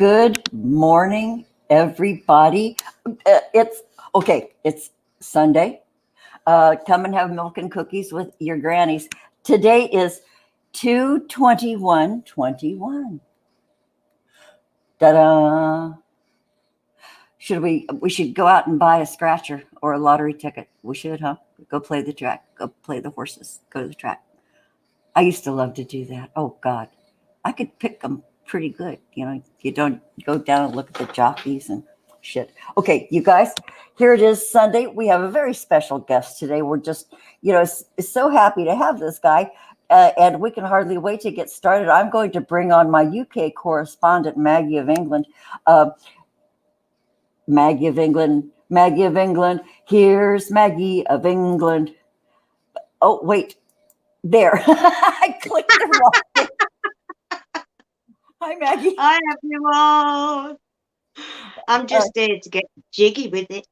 Good morning, everybody. It's okay. It's Sunday. Come and have milk and cookies with your grannies. Today is 2/21/21. Ta-da! We should go out and buy a scratcher or a lottery ticket. We should, huh? Go play the track. Go play the horses. Go to the track. I used to love to do that. Oh God, I could pick them pretty good. You don't go down and look at the jockeys and shit. Okay, you guys, here it is Sunday. We have a very special guest today. We're just, so happy to have this guy. And we can hardly wait to get started. I'm going to bring on my UK correspondent, Maggie-of-England. Maggie-of-England. Here's Maggie-of-England. Oh, wait. There. I clicked the wrong thing. Hi, Maggie. Hi, everyone. I'm just here to get jiggy with it.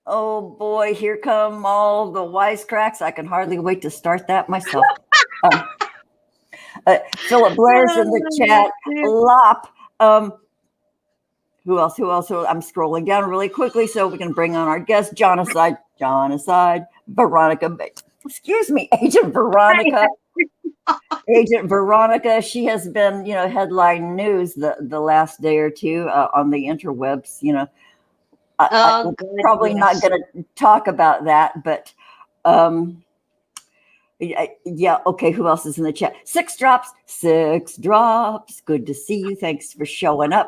Oh, boy. Here come all the wisecracks. I can hardly wait to start that myself. Philip Blair's in the chat. Lop. Who else? I'm scrolling down really quickly so we can bring on our guest, John Aside, Veronica. Excuse me, Agent Veronica. Agent Veronica. She has been, headline news the last day or two on the interwebs. I'm probably not going to talk about that, but yeah. Okay. Who else is in the chat? Six drops. Good to see you. Thanks for showing up.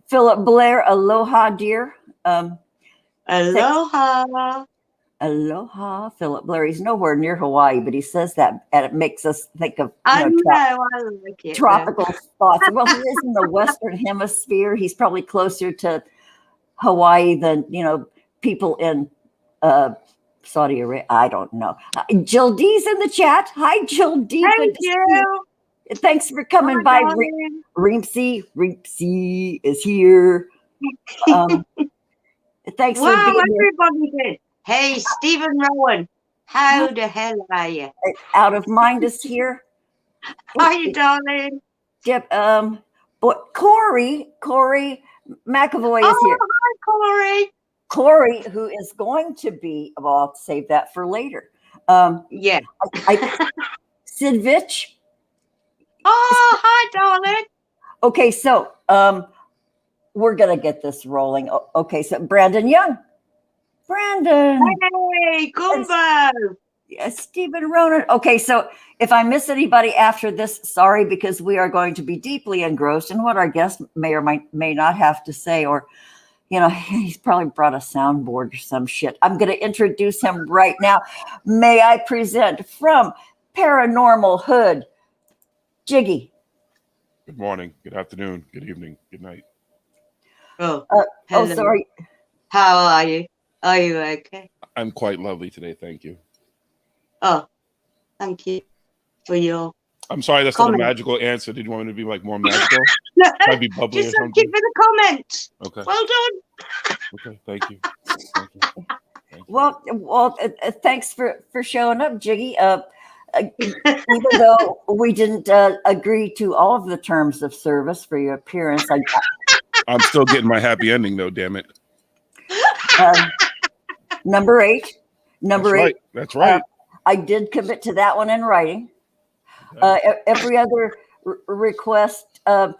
Philip Blair. Aloha, dear. Aloha. Aloha, Philip Blair. He's nowhere near Hawaii, but he says that, and it makes us think of I like it, tropical spots. Well, he is in the Western Hemisphere. He's probably closer to Hawaii than people in Saudi Arabia. I don't know. Jill D's in the chat. Hi, Jill D. Thank you. Thanks for coming by. Reemsy is here. Thanks for being everybody did. Hey, Stephen Rowan, how the hell are you? Out of Mind is here. How you, darling? Yep. Corey McAvoy is here. Hi, Corey. Corey, who is going to be, well, I'll save that for later. Yeah. Sid Vitch. Oh, hi, darling. Okay, so we're going to get this rolling. Okay, so Brandon Young. Hey, Gumbo. Stephen Ronan. Okay, so if I miss anybody after this, sorry, because we are going to be deeply engrossed in what our guest may or may not have to say, or, he's probably brought a soundboard or some shit. I'm going to introduce him right now. May I present from Paranormal Hood, Jiggy. Good morning, good afternoon, good evening, good night. Oh, sorry. How are you? Are you okay? I'm quite lovely today, thank you. Oh, thank you for your I'm sorry, that's comment. not a magical answer. Did you want me to be more magical? No, I'd be bubbly just or something? give me the comment. Okay. Well done. Okay, thank you. Well, thanks for showing up, Jiggy. Even though we didn't agree to all of the terms of service for your appearance, I'm still getting my happy ending, though. Damn it. Number eight. That's right. I did commit to that one in writing. Okay. Every other request, I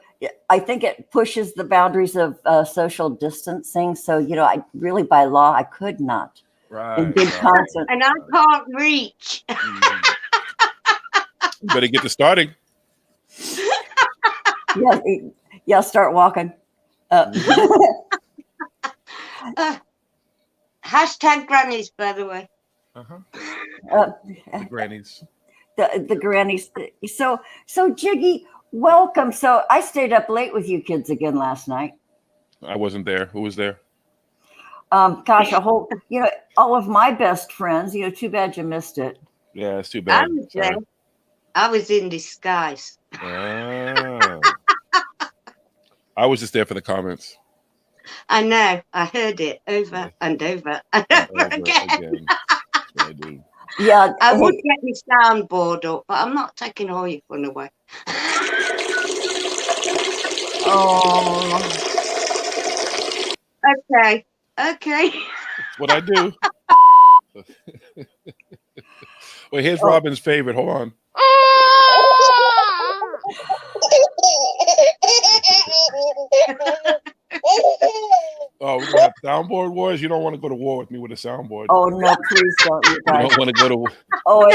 think it pushes the boundaries of social distancing. So, I really, by law, I could not. Right. In good conscience. And I can't reach. Better get to starting. Yeah, start walking. Hashtag Grannies, by the way. The Grannies. The Grannies. So Jiggy, welcome. So I stayed up late with you kids again last night. I wasn't there. Who was there? Gosh, a whole, all of my best friends. Too bad you missed it. Yeah, it's too bad. I was in disguise. I was just there for the comments. I know. I heard it over and over and over again. That's what I do. Yeah. I would Hey, get my soundboard up, but I'm not taking all your fun away. oh, Okay. Okay. That's what I do. Wait, here's oh, Robin's favorite. Hold on. Oh, we're gonna have soundboard wars. You don't want to go to war with me with a soundboard. oh no, please don't, you You guys. don't want to go to. Oh,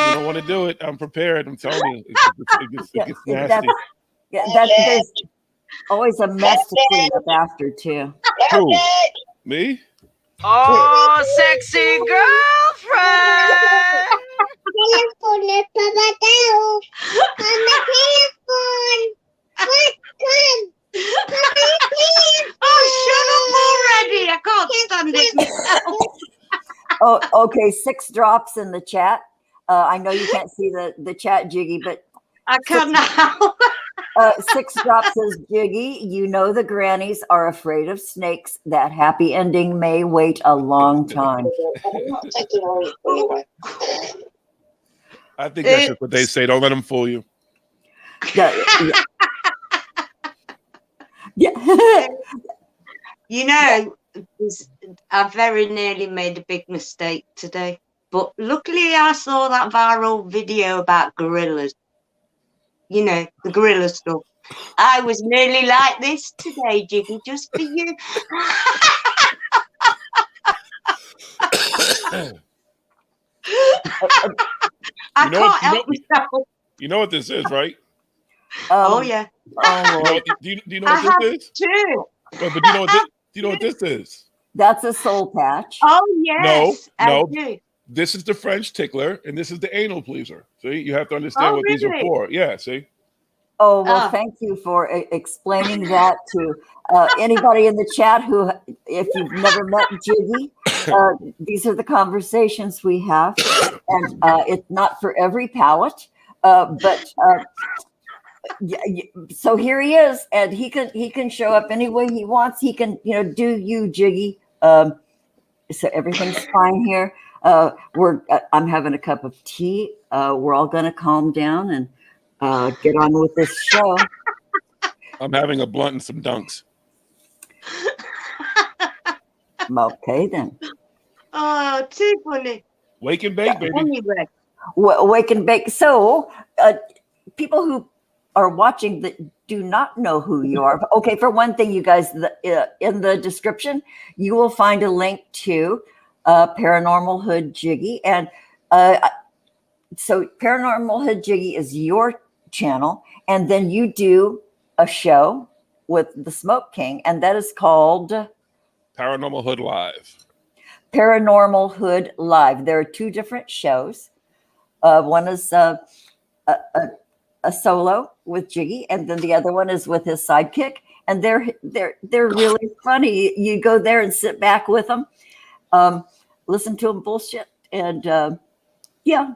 You don't want to do it. I'm prepared. I'm telling you, it gets that's nasty. there's always a mess to clean up after too. Who? Me? Oh, sexy girlfriend. Oh, shut up already. I can't stand it myself. Oh, okay. 6 drops in the chat. I know you can't see the chat, Jiggy, but I can now. 6 drops says, Jiggy, you know the grannies are afraid of snakes. That happy ending may wait a long time. I think that's just what they say. Don't let them fool you. Yeah. Yeah. You know, I very nearly made a big mistake today. But luckily I saw that viral video about gorillas. You know, the gorilla stuff. I was nearly like this today, Jiggy, just for you. I can't help myself. You know what this is, right? Oh, yeah. Oh, Lord. Do you know what this is? Too. But do you know what this is? That's a soul patch. Oh, yes. No. I do. This is the French tickler, and this is the anal pleaser. See, you have to understand what these are really? for. Yeah, see. Oh, well, thank you for explaining that to anybody in the chat who, if you've never met Jiggy, these are the conversations we have. And it's not for every palate, but so here he is, and he can show up any way he wants. He can, do you, Jiggy. So everything's fine here. I'm having a cup of tea. We're all going to calm down and get on with this show. I'm having a blunt and some dunks. Okay, then. Oh, too funny. Wake and bake, baby. Anyway. Wake and bake. So people who are watching that do not know who you are. Okay, for one thing, you guys, in the description, you will find a link to Paranormal Hood Jiggy. And so Paranormal Hood Jiggy is your channel. And then you do a show with the Smoke King, and that is called Paranormal Hood Live. Paranormal Hood Live. There are 2 different shows. One is a solo with Jiggy, and then the other one is with his sidekick. And they're really funny. You go there and sit back with them, listen to them bullshit, and yeah,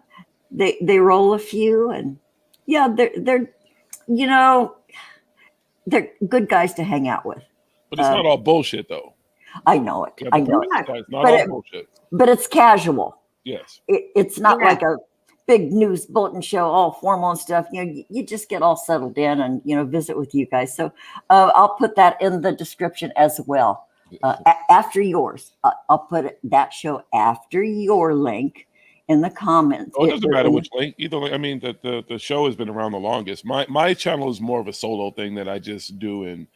they roll a few, and yeah, they're they're good guys to hang out with. But it's not all bullshit, though. I know it. I know it. It's not all bullshit. But it's casual. Yes. It's not like a big news bulletin show, all formal and stuff. You just get all settled in and, visit with you guys. So I'll put that in the description as well. After yours, I'll put that show after your link in the comments. Oh, it doesn't matter which link. Either way, I mean, the show has been around the longest. My channel is more of a solo thing that I just do and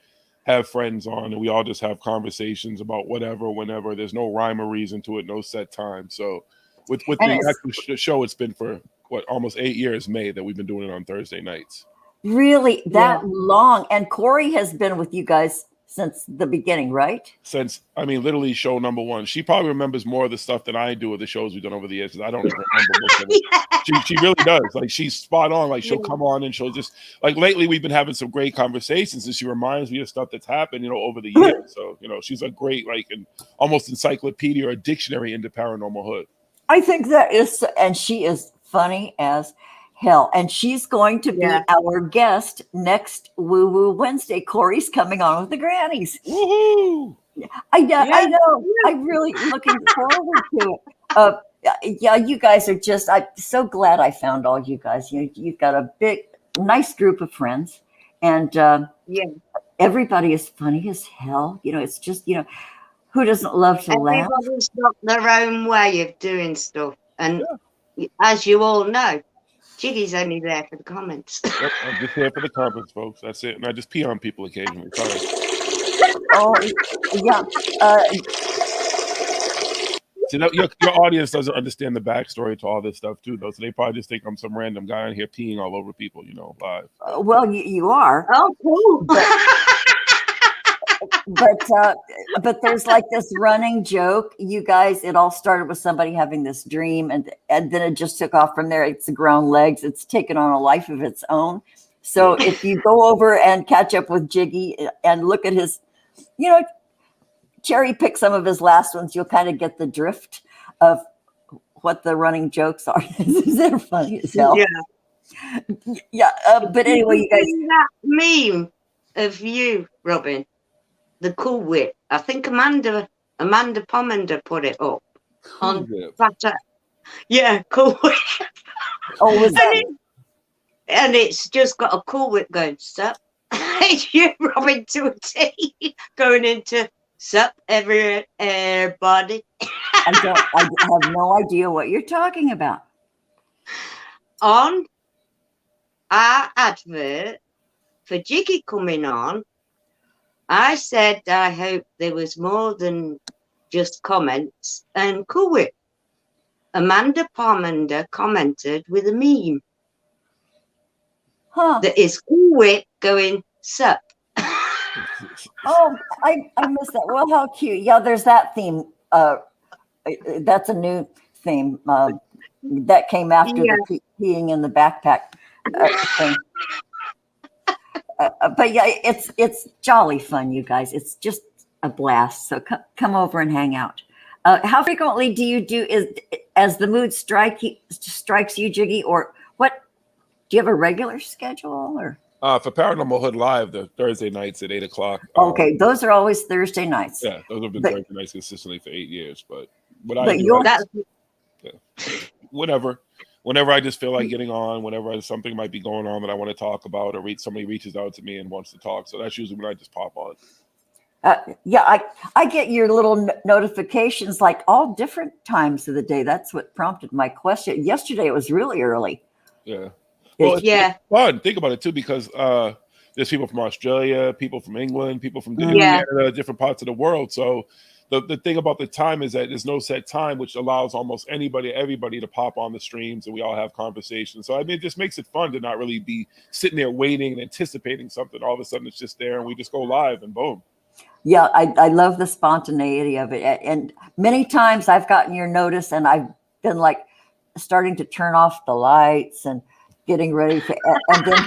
have friends on, and we all just have conversations about whatever, whenever. There's no rhyme or reason to it, no set time. So with the actual show, it's been for almost 8 years, May, that we've been doing it on Thursday nights. Really that long? And Corey has been with you guys since the beginning, right? Since, literally show number 1. She probably remembers more of the stuff than I do of the shows we've done over the years, because I don't even remember most of it. She really does. Like, she's spot on. Like, she'll come on and she'll just, like, lately we've been having some great conversations, and she reminds me of stuff that's happened, over the years. So, she's a great, like, almost encyclopedia or dictionary into paranormal hood. I think that is, and she is funny as hell. And she's going to be our guest next Woo Woo Wednesday. Corey's coming on with the Grannies. Woohoo! I know. I'm really looking forward to it. yeah, you guys are just, I'm so glad I found all you guys. You've got a nice group of friends, and Yeah. everybody is funny as hell. It's just, who doesn't love to laugh? Everybody's got their own way of doing stuff. And as you all know, Jiggy's only there for the comments. Yep, I'm just here for the comments, folks. That's it. And I just pee on people occasionally. Sorry. Oh, yeah. See, your audience doesn't understand the backstory to all this stuff too, though. So they probably just think I'm some random guy in here peeing all over people, live. Well, you are. Oh, cool. But there's like this running joke, you guys. It all started with somebody having this dream, and then it just took off from there. It's grown legs. It's taken on a life of its own. So if you go over and catch up with Jiggy and look at his, cherry pick some of his last ones, you'll kind of get the drift of what the running jokes are. They're funny as hell. Yeah. But anyway, you guys. That meme of you, Robin, the Cool Whip. I think Amanda Pomander put it up on Twitter. Yeah, Cool Whip. Oh, was that? And it's just got a Cool Whip going, sup? It's you, Robin, to a T, going into sup, everybody. I have no idea what you're talking about. On our advert for Jiggy coming on, I said I hope there was more than just comments, and Cool Whip. Amanda Pomander commented with a meme. That is Cool Whip going sup. Oh, I missed that. Well, how cute. Yeah, there's that theme. That's a new theme that came after the peeing in the backpack thing. But yeah, it's jolly fun, you guys. It's just a blast. So come over and hang out. How frequently do you do as the mood strikes you, Jiggy, or what? Do you have a regular schedule or? For Paranormal Hood Live, the Thursday nights at 8:00. Okay, those are always Thursday nights. Yeah, those have been Thursday nights consistently for 8 years. But whenever I just feel like getting on, whenever something might be going on that I want to talk about, or somebody reaches out to me and wants to talk, so that's usually when I just pop on. Yeah, I get your little notifications like all different times of the day. That's what prompted my question. Yesterday it was really early. Yeah. Well, it's fun. Think about it too, because there's people from Australia, people from England, people from Canada, different parts of the world. So the thing about the time is that there's no set time, which allows almost everybody to pop on the streams, and we all have conversations. So I mean, it just makes it fun to not really be sitting there waiting and anticipating something. All of a sudden, it's just there, and we just go live, and boom. Yeah, I love the spontaneity of it, and many times I've gotten your notice, and I've been like starting to turn off the lights and getting ready to, and then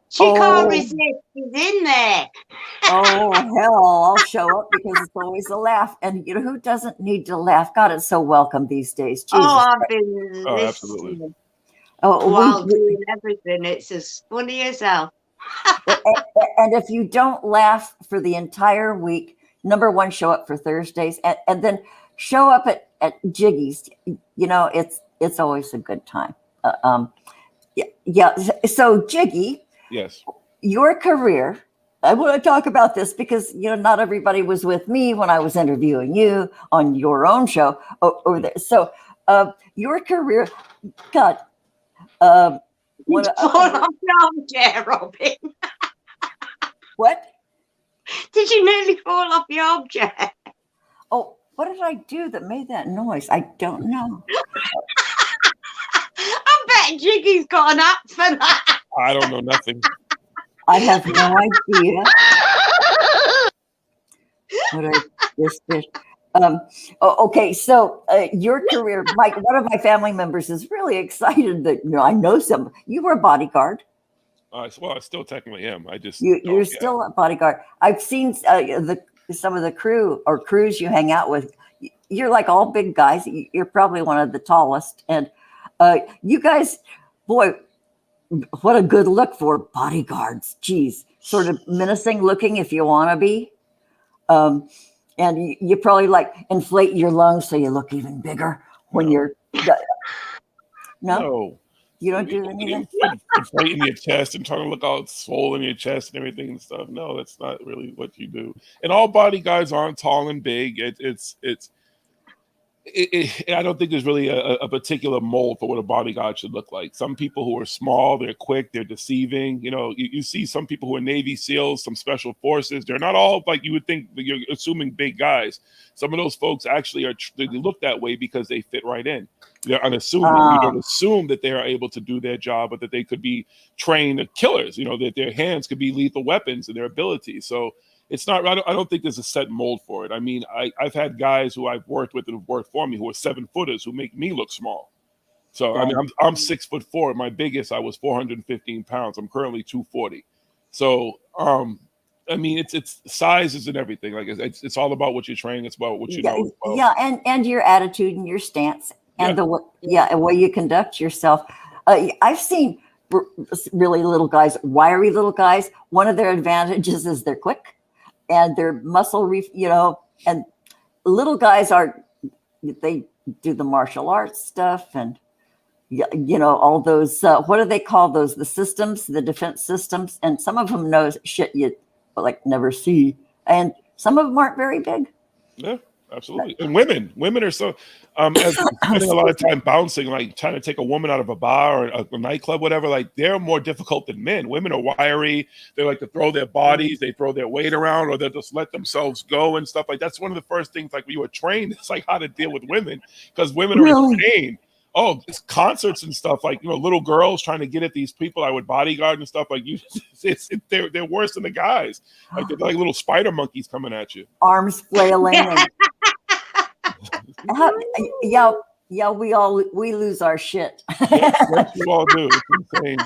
she can't resist. She's in there. Oh hell, I'll show up because it's always a laugh, and who doesn't need to laugh? God, it's so welcome these days. Jesus I've been absolutely. While doing everything, it's as funny as hell. And if you don't laugh for the entire week, number one, show up for Thursdays, and then show up at Jiggy's. It's always a good time. Yeah. So Jiggy, yes, your career. I want to talk about this because not everybody was with me when I was interviewing you on your own show over there. So your career, God. Fall off your armchair, Robin. What? Did you nearly fall off your armchair? Oh, what did I do that made that noise? I don't know. I bet Jiggy's got an app for that. I don't know nothing. I have no idea what I just did. Okay, so your career, Mike, one of my family members is really excited that I know some. You were a bodyguard. Well, I still technically am. I just you're still a bodyguard. I've seen some of the crews you hang out with. You're like all big guys. You're probably one of the tallest, and you guys, boy, what a good look for bodyguards. Geez, sort of menacing looking if you want to be. And you probably like inflate your lungs so you look even bigger when you're No, No. you don't do anything. Inflating your chest and trying to look all swollen in your chest and everything and stuff. No, that's not really what you do. And all bodyguards aren't tall and big. I don't think there's really a particular mold for what a bodyguard should look like. Some people who are small, they're quick, they're deceiving. You know, you see some people who are Navy SEALs, some special forces. They're not all like you would think. You're assuming big guys. Some of those folks actually they look that way because they fit right in. They're unassuming. You don't assume that they are able to do their job, but that they could be trained killers. You know, that their hands could be lethal weapons and their abilities. So it's not. I don't think there's a set mold for it. I mean, I've had guys who I've worked with and have worked for me who are 7-footers who make me look small. So I mean, I'm 6'4". My biggest, I was 415 pounds. I'm currently 240. So I mean, it's sizes and everything. Like it's all about what you're training. It's about what you know. Yeah, and your attitude and your stance and the way you conduct yourself. I've seen really little guys, wiry little guys. One of their advantages is they're quick. And their muscle, and little guys they do the martial arts stuff and, all those, what do they call those? The systems, the defense systems. And some of them know shit you never see. And some of them aren't very big. Yeah, absolutely. And women are so, as spending a lot of time bouncing, like trying to take a woman out of a bar or a nightclub, whatever, like they're more difficult than men. Women are wiry. They like to throw their bodies, they throw their weight around, or they'll just let themselves go and stuff. Like that's one of the first things, like when you were trained, it's like how to deal with women, because women are insane. Oh, it's concerts and stuff, like, little girls trying to get at these people I would bodyguard and stuff, like they're worse than the guys. Like they're like little spider monkeys coming at you. Arms flailing. We lose our shit. Yes, we all do. It's insane.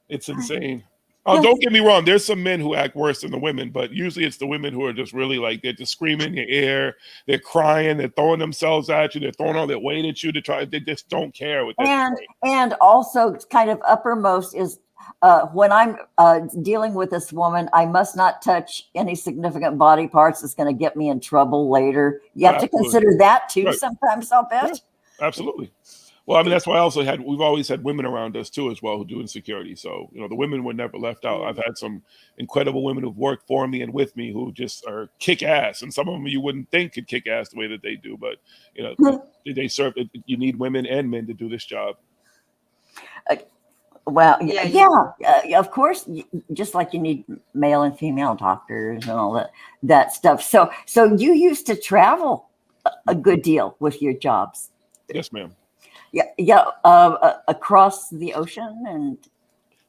It's insane. Oh, don't get me wrong. There's some men who act worse than the women, but usually it's the women who are just really like, they're just screaming in your ear. They're crying. They're throwing themselves at you. They're throwing all their weight at you they just don't care. And also kind of uppermost is when I'm dealing with this woman, I must not touch any significant body parts that's going to get me in trouble later. You have to consider that too sometimes, I'll bet. Yeah, absolutely. Well, I mean, that's why we've always had women around us too, as well, who do insecurity. So, the women were never left out. I've had some incredible women who've worked for me and with me who just are kick ass. And some of them you wouldn't think could kick ass the way that they do. But, they serve, you need women and men to do this job. Well, of course, just like you need male and female doctors and all that stuff. So you used to travel a good deal with your jobs. Yes, ma'am. Across the ocean and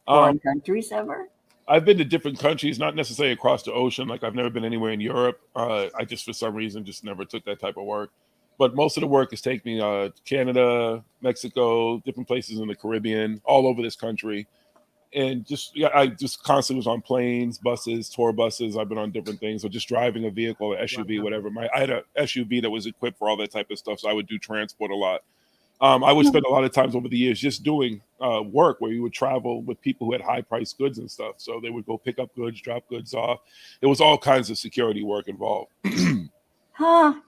foreign countries ever? I've been to different countries, not necessarily across the ocean. Like I've never been anywhere in Europe. I just, for some reason, just never took that type of work. But most of the work has taken me Canada, Mexico, different places in the Caribbean, all over this country. And I just constantly was on planes, buses, tour buses. I've been on different things. So just driving a vehicle, an SUV, whatever. I had an SUV that was equipped for all that type of stuff. So I would do transport a lot. I would spend a lot of times over the years just doing work where you would travel with people who had high priced goods and stuff. So they would go pick up goods, drop goods off. There was all kinds of security work involved. How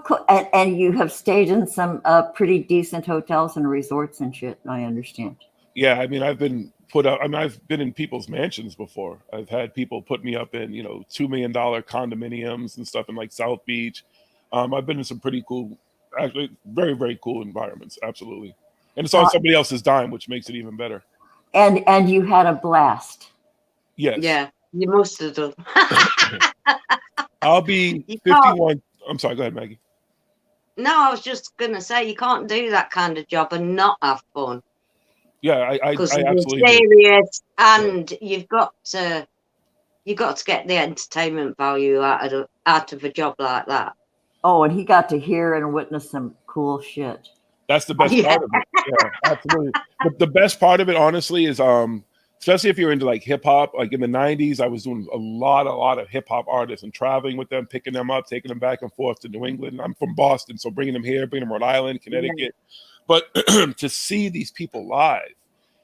cool. And you have stayed in some pretty decent hotels and resorts and shit, I understand. Yeah, I mean, I've been I've been in people's mansions before. I've had people put me up in, $2 million condominiums and stuff in like South Beach. I've been in some pretty cool, actually very, very cool environments. Absolutely. And it's on somebody else's dime, which makes it even better. And you had a blast. Yes. Yeah, you must have done. I'll be 51. I'm sorry, go ahead, Maggie. No, I was just going to say, you can't do that kind of job and not have fun. Yeah, I absolutely serious, and you've got to get the entertainment value out of a job like that. Oh, and he got to hear and witness some cool shit. That's the best part of it. Yeah, absolutely. But the best part of it, honestly, is especially if you're into like hip hop. Like in the 90s, I was doing a lot of hip hop artists and traveling with them, picking them up, taking them back and forth to New England. I'm from Boston, so bringing them here, bringing them Rhode Island, Connecticut. But to see these people live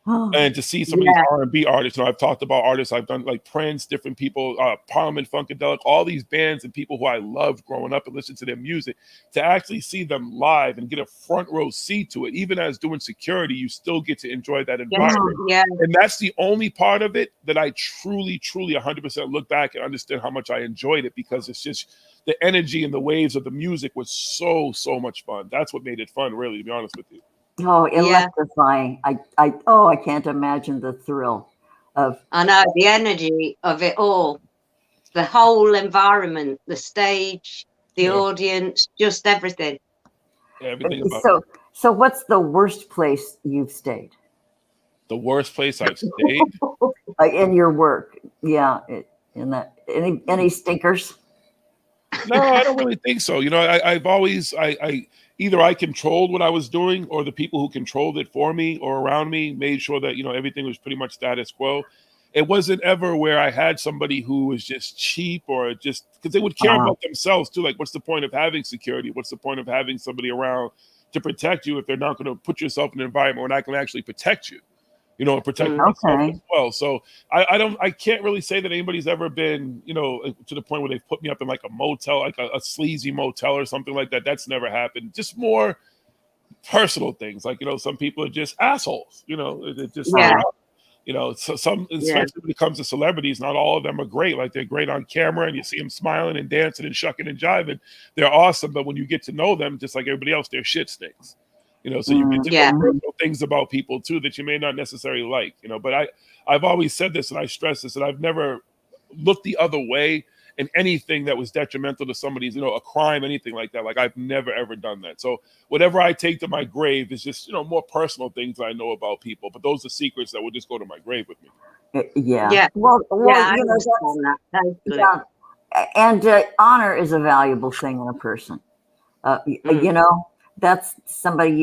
And to see some of these R&B artists, I've talked about artists I've done like Prince, different people, Parliament Funkadelic, all these bands and people who I loved growing up and listened to their music, to actually see them live and get a front row seat to it, even as doing security, you still get to enjoy that environment. Yeah. And that's the only part of it that I truly 100% look back and understand how much I enjoyed it, because it's just the energy and the waves of the music was so much fun. That's what made it fun, really, to be honest with you. Oh, electrifying. I can't imagine the thrill of. I know the energy of it all, the whole environment, the stage, the audience, just everything. Yeah, everything about it. So what's the worst place you've stayed? The worst place I've stayed? In your work. Yeah. In that, any stinkers? No, I don't really think so. I've always, either I controlled what I was doing, or the people who controlled it for me or around me made sure that, everything was pretty much status quo. It wasn't ever where I had somebody who was just cheap, or just because they would care about themselves too. Like, what's the point of having security? What's the point of having somebody around to protect you if they're not going to put yourself in an environment where not going to actually protect you? And protect myself as well. So I can't really say that anybody's ever been, to the point where they've put me up in like a motel, like a sleazy motel or something like that. That's never happened. Just more personal things. Like, some people are just assholes, it's just, so some, especially when it comes to celebrities, not all of them are great. Like, they're great on camera and you see them smiling and dancing and shucking and jiving. They're awesome. But when you get to know them, just like everybody else, their shit stinks. So you get to know personal things about people too that you may not necessarily like, but I've always said this, and I stress this, that I've never looked the other way in anything that was detrimental to somebody's, a crime, anything like that. Like, I've never, ever done that. So whatever I take to my grave is just, more personal things I know about people, but those are secrets that will just go to my grave with me. Yeah. Well, and honor is a valuable thing in a person. That's somebody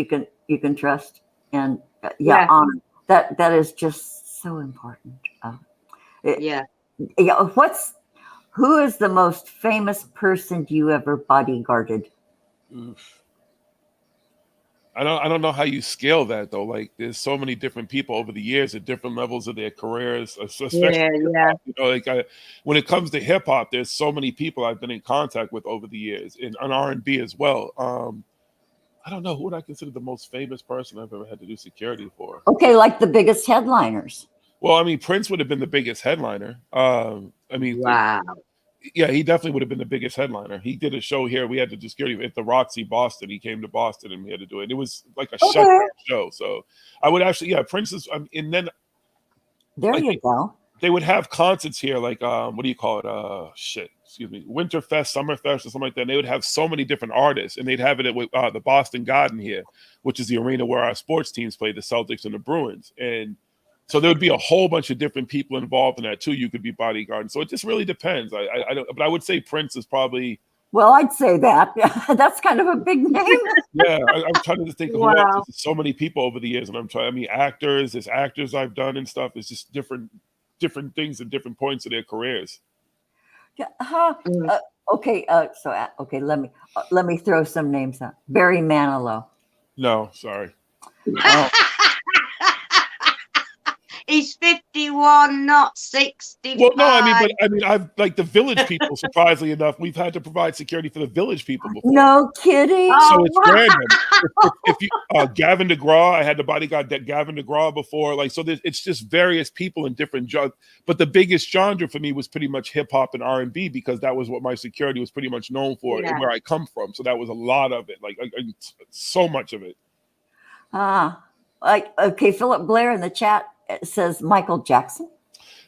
you can trust, and honor. That is just so important. Who is the most famous person you ever bodyguarded? Oof. I don't know how you scale that though. Like, there's so many different people over the years at different levels of their careers, especially when it comes to hip hop, there's so many people I've been in contact with over the years, and on R&B as well. I don't know who would I consider the most famous person I've ever had to do security for. Okay, like the biggest headliners. Well, I mean, Prince would have been the biggest headliner. Wow. Yeah, he definitely would have been the biggest headliner. He did a show here. We had to do security at the Roxy Boston. He came to Boston and we had to do it. It was like a shutdown show. So I would actually, Prince is, and then there you go. They would have concerts here, like what do you call it? Winterfest, Summerfest, or something like that. And they would have so many different artists, and they'd have it at the Boston Garden here, which is the arena where our sports teams play, the Celtics and the Bruins. And so there would be a whole bunch of different people involved in that too. You could be bodyguarding. So it just really depends. I don't, but I would say Prince is probably. Well, I'd say that. That's kind of a big name. Yeah, I'm trying to think of who else. There's so many people over the years, and I'm trying. I mean, actors. There's actors I've done and stuff. It's just different things at different points of their careers. Okay. Let me throw some names out. Barry Manilow. No, sorry. He's 51, not 65. Well, no, I mean, I've like the Village people. Surprisingly enough, we've had to provide security for the Village people before. No kidding. So it's random. If you Gavin DeGraw, I had to bodyguard Gavin DeGraw before. Like, so it's just various people in different jobs. But the biggest genre for me was pretty much hip hop and R&B, because that was what my security was pretty much known for and where I come from. So that was a lot of it, like so much of it. Okay, Philip Blair in the chat says Michael Jackson.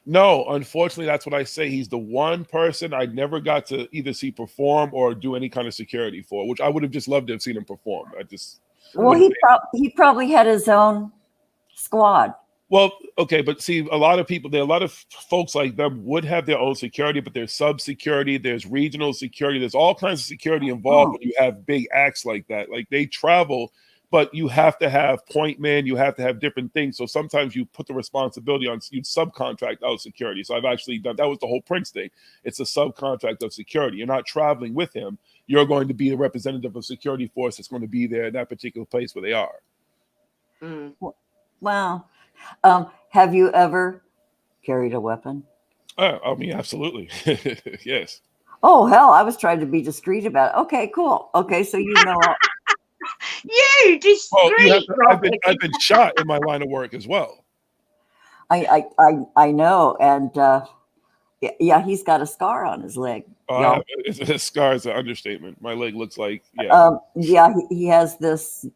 No, unfortunately, that's what I say. He's the one person I never got to either see perform or do any kind of security for, which I would have just loved to have seen him perform. He probably had his own squad. Well, okay, but see, there are a lot of folks like them would have their own security, but there's sub-security, there's regional security, there's all kinds of security involved when you have big acts like that. Like, they travel, but you have to have point man, you have to have different things. So sometimes you put the responsibility on, you subcontract out security. So I've actually done, that was the whole Prince thing. It's a subcontract of security. You're not traveling with him. You're going to be a representative of security force that's going to be there in that particular place where they are. Wow. Have you ever carried a weapon? I mean, absolutely. Yes. Oh, hell, I was trying to be discreet about it. Okay, cool. Okay, so you know. You Well, you have discreet, to, Robin. I've been shot in my line of work as well. I know, and yeah, he's got a scar on his leg. Y'all. A scar is an understatement. My leg looks like Yeah, he has this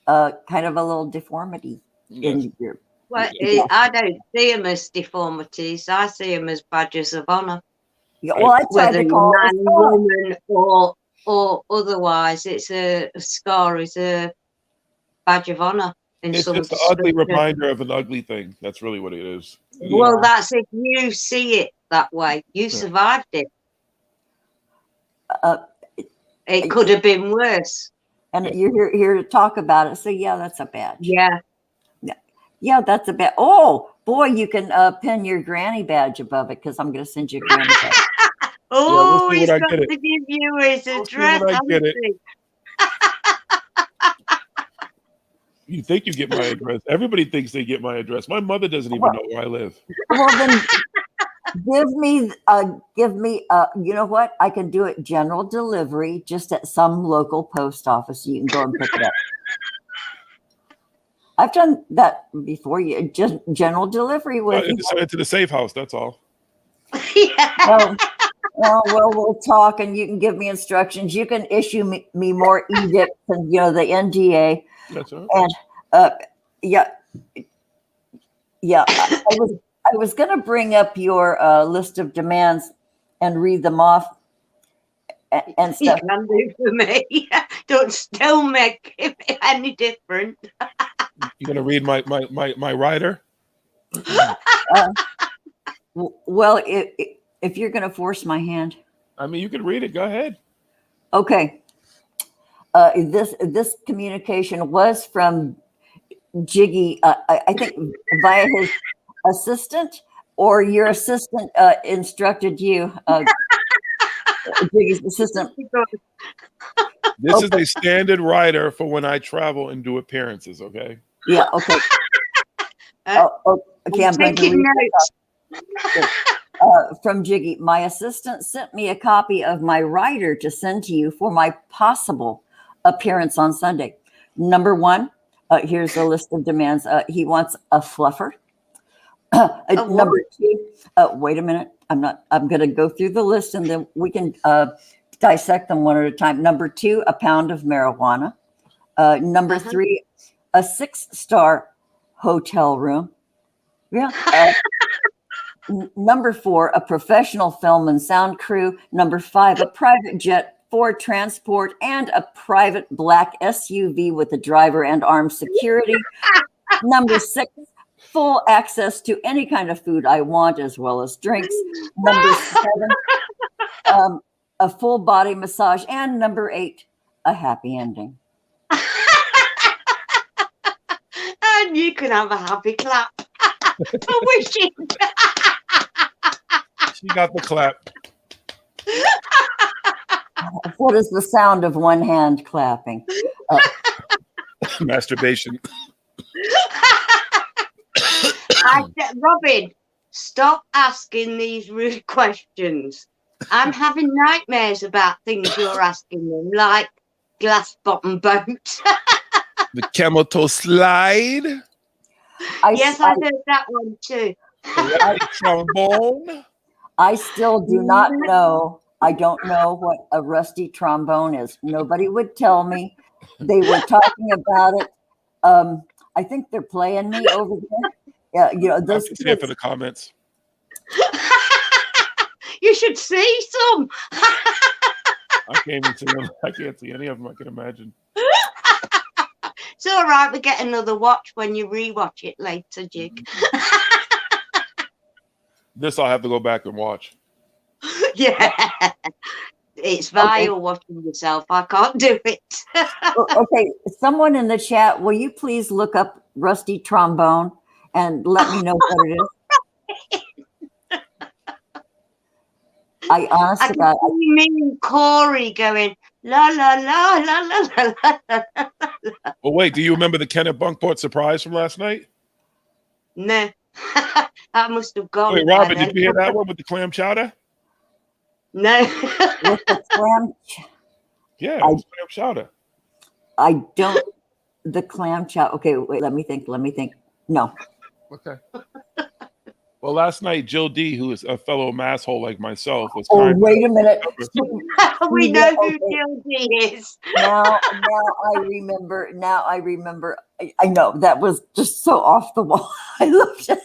kind of a little deformity yes. in your. Well, Yeah. I don't see them as deformities. I see them as badges of honour. Yeah, well, I tried Whether to call man, it a scar. woman, or otherwise, it's a scar is a badge of honour in It's some just an ugly description. reminder of an ugly thing. That's really what it is. Well, that's if you see it that way. You survived it. It could have been worse. And you're here to talk about it. So yeah, that's a badge. Yeah. Yeah, that's a badge. Oh boy, you can pin your granny badge above it because I'm going to send you a granny badge. Oh, we'll see he's when I got get to it. give you his We'll see address. when I get hasn't it. he? You think you get my address? Everybody thinks they get my address. My mother doesn't even know where I live. Well, then give me. You know what? I can do it general delivery just at some local post office. You can go and pick it up. I've done that before. You just general delivery with. Just send it to the safe house. That's all. Yeah. Well, we'll talk, and you can give me instructions. You can issue me more edicts, and the NDA. That's all. And yeah. I was going to bring up your list of demands and read them off and stuff. You can do for me. Don't make it any different. You gonna read my rider? Well, if you're going to force my hand, I mean, you can read it. Go ahead. okay. This communication was from Jiggy. I think via his assistant, or your assistant instructed you. Jiggy's assistant. This is a standard rider for when I travel and do appearances. Okay. Yeah. Okay. Okay. I'm going to read notes. From Jiggy. My assistant sent me a copy of my rider to send to you for my possible appearance on Sunday. Number one, here's a list of demands. He wants a fluffer. Number two, wait a minute. I'm going to go through the list and then we can dissect them one at a time. Number two, a pound of marijuana. Number three, a 6-star hotel room. Yeah. Number four, a professional film and sound crew. Number five, a private jet for transport and a private black SUV with a driver and armed security. Number six, full access to any kind of food I want, as well as drinks. Number seven, a full body massage. And number eight, a happy ending. And you can have a happy clap. For wishing. She got the clap. What is the sound of one hand clapping? Masturbation. Robin, stop asking these rude questions. I'm having nightmares about things you're asking them, like glass bottom boat. The camel toe slide. Yes, I heard that one too. Trombone. I still do not know. I don't know what a rusty trombone is. Nobody would tell me. They were talking about it. I think they're playing me over there. Yeah, those kids. Here for the comments. You should see some. I can't even see them. I can't see any of them. I can imagine. It's all right. We get another watch when you rewatch it later, Jig. This I'll have to go back and watch. Yeah. It's vile watching yourself. I can't do it. Okay, someone in the chat, will you please look up rusty trombone and let me know what it is? I honestly got. Me and Corey going la la la la la la la. Well, wait. Do you remember the Kenneth Bunkport surprise from last night? No. I must have gone Wait, by Robin, then. did you hear that one with the clam chowder? No. With the clam, Yeah, I- it was clam chowder. I don't. The clam chowder. Okay, wait. Let me think. Let me think. No. Okay. Well, last night, Jill D, who is a fellow masshole like myself, was Oh, kind wait a minute. We know who Okay. Gildy is. Now I remember. I know that was just so off the wall. I loved it.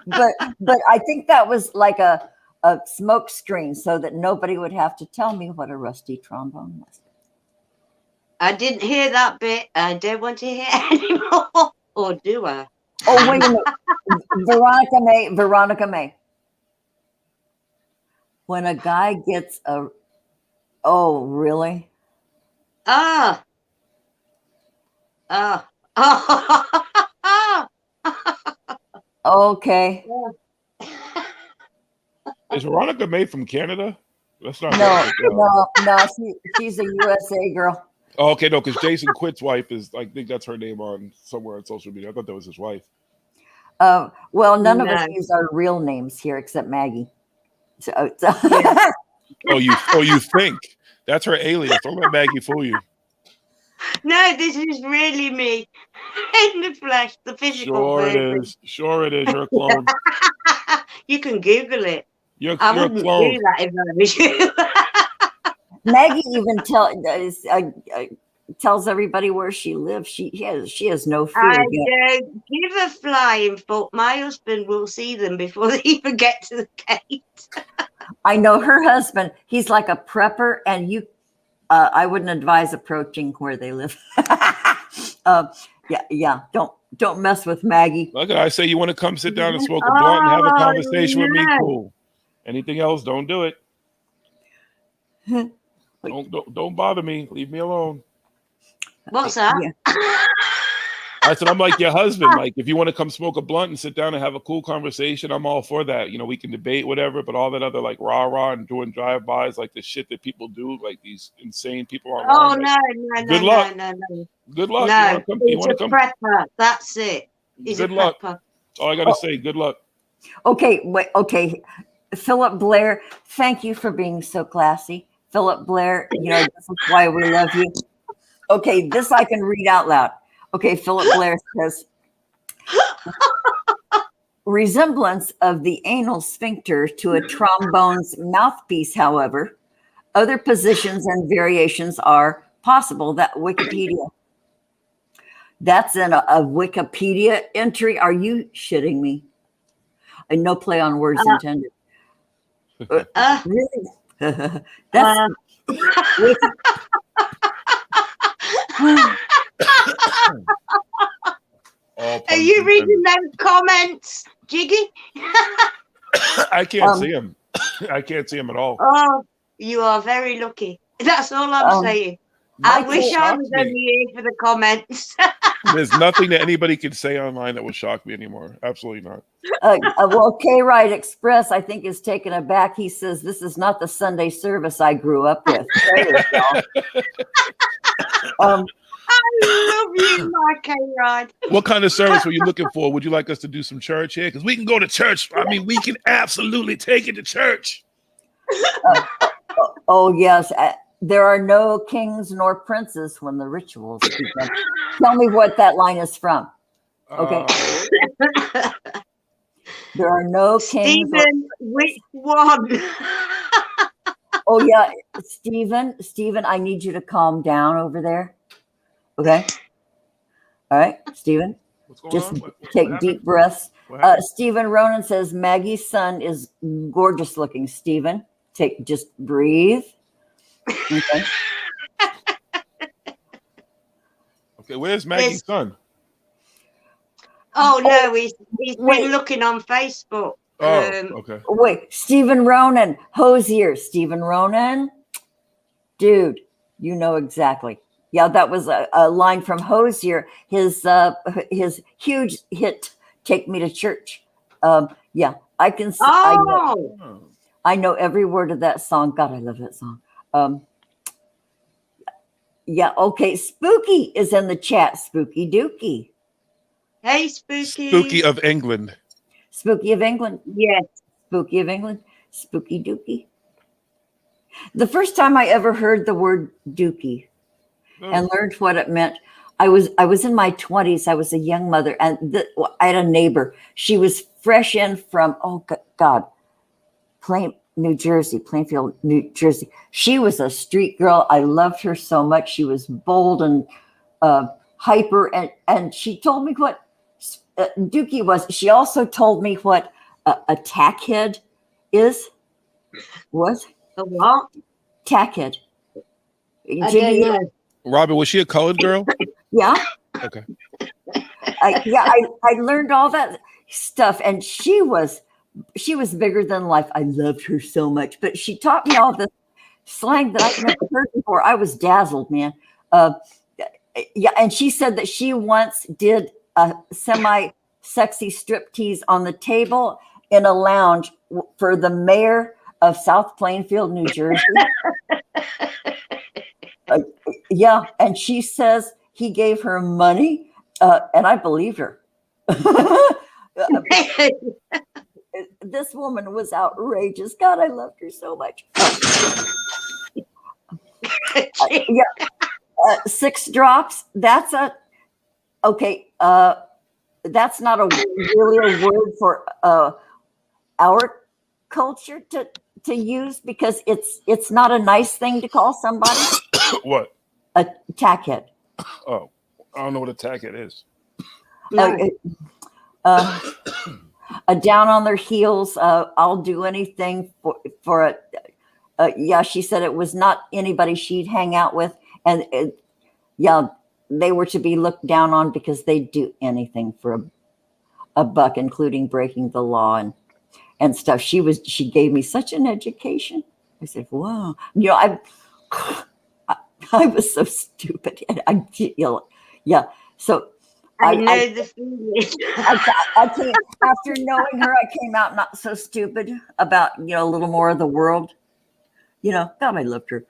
but I think that was like a smoke screen so that nobody would have to tell me what a rusty trombone was. I didn't hear that bit. I don't want to hear anymore. Or do I? Oh, wait a minute. Veronica May. When a guy gets a, oh, really? Ah. Ah. Ah. Okay. Is Veronica May from Canada? That's not No. She's a USA girl. Oh, okay, no, because Jason Quitt's wife is, I think that's her name on somewhere on social media. I thought that was his wife. Well, none of us No. use our real names here except Maggie. So Yeah. Oh, you think that's her alias? Don't let Maggie fool you. No, this is really me in the flesh, the physical Sure it version. is. Sure it is. You're a clone. You can Google it. You're I a wouldn't clone. do that if I was you. Maggie even tells everybody where she lives. She has no fear. I don't give a flying fuck. My husband will see them before they even get to the gate. I know her husband. He's like a prepper, and I wouldn't advise approaching where they live. Yeah. Don't mess with Maggie. Look, I say you want to come sit down and smoke a blunt and have a conversation with me. no. Cool. Anything else? Don't do it. Don't bother me. Leave me alone. What's that? Yeah. I said, I'm like your husband. Like, if you want to come smoke a blunt and sit down and have a cool conversation, I'm all for that. You know, we can debate, whatever, but all that other like rah-rah and doing drive-bys, like the shit that people do, like these insane people online. Oh, like, no. Good luck. No. Good luck. No, You want it's to a come? prepper. That's it. He's Good a luck. prepper. All I got to say, good luck. Okay, wait. Okay, Philip Blair. Thank you for being so classy, Philip Blair. You know this is why we love you. Okay, this I can read out loud. Okay, Philip Blair says, resemblance of the anal sphincter to a trombone's mouthpiece, however, other positions and variations are possible. That Wikipedia. That's in a Wikipedia entry. Are you shitting me? And no play on words intended. Really? That's Are you reading those comments, Jiggy? I can't see him. I can't see him at all. Oh, you are very lucky. That's all I'm saying. I Nothing wish I shocks was me. only here for the comments. There's nothing that anybody can say online that will shock me anymore. Absolutely not. well, K-Ride Express, I think, is taken aback. He says, this is not the Sunday service I grew up with. I love you, my K-Ride. What kind of service were you looking for? Would you like us to do some church here? Because we can go to church. I mean, we can absolutely take it to church. Oh, yes. There are no kings nor princes when the rituals begin. Tell me what that line is from. Okay. There are no kings. Stephen, which one? Oh, yeah. Stephen, I need you to calm down over there. Okay. All right, Stephen. What's going Just on? take deep breaths. Stephen Ronan says Maggie's son is gorgeous looking. Stephen, just breathe. Okay. Okay, where's Maggie's son? Oh no, he's been looking on Facebook. Okay. Wait, Stephen Ronan, Hosier. Stephen Ronan, dude, you know exactly. Yeah, that was a line from Hosier. His huge hit, "Take Me to Church." Yeah, I can see. Oh. I know every word of that song. God, I love that song. Yeah, okay. Spooky is in the chat. Spooky Dookie. Hey, Spooky. Spooky of England. Spooky of England. Yes. Spooky of England. Spooky Dookie. The first time I ever heard the word Dookie and learned what it meant, I was in my 20s. I was a young mother, and I had a neighbor. She was fresh in from Plainfield, New Jersey. She was a street girl. I loved her so much. She was bold and hyper, and she told me what Dookie was. She also told me what a tackhead was. A what? Tackhead. I don't know. Robin, was she a colored girl? Yeah. Okay. I learned all that stuff, and she was bigger than life. I loved her so much, but she taught me all the slang that I've never heard before. I was dazzled, man. And she said that she once did a semi-sexy striptease on the table in a lounge for the mayor of South Plainfield, New Jersey. And she says he gave her money, and I believed her. This woman was outrageous. God, I loved her so much. 6 drops. That's that's not really a word for our culture to use, because it's not a nice thing to call somebody. What? A tackhead. Oh, I don't know what a tackhead is. No. A down on their heels. I'll do anything for it. She said it was not anybody she'd hang out with, and they were to be looked down on because they'd do anything for a buck, including breaking the law and stuff. She gave me such an education. I said, wow. I was so stupid. And So I know the feeling. I can't, after knowing her, I came out not so stupid about, a little more of the world. God, I loved her.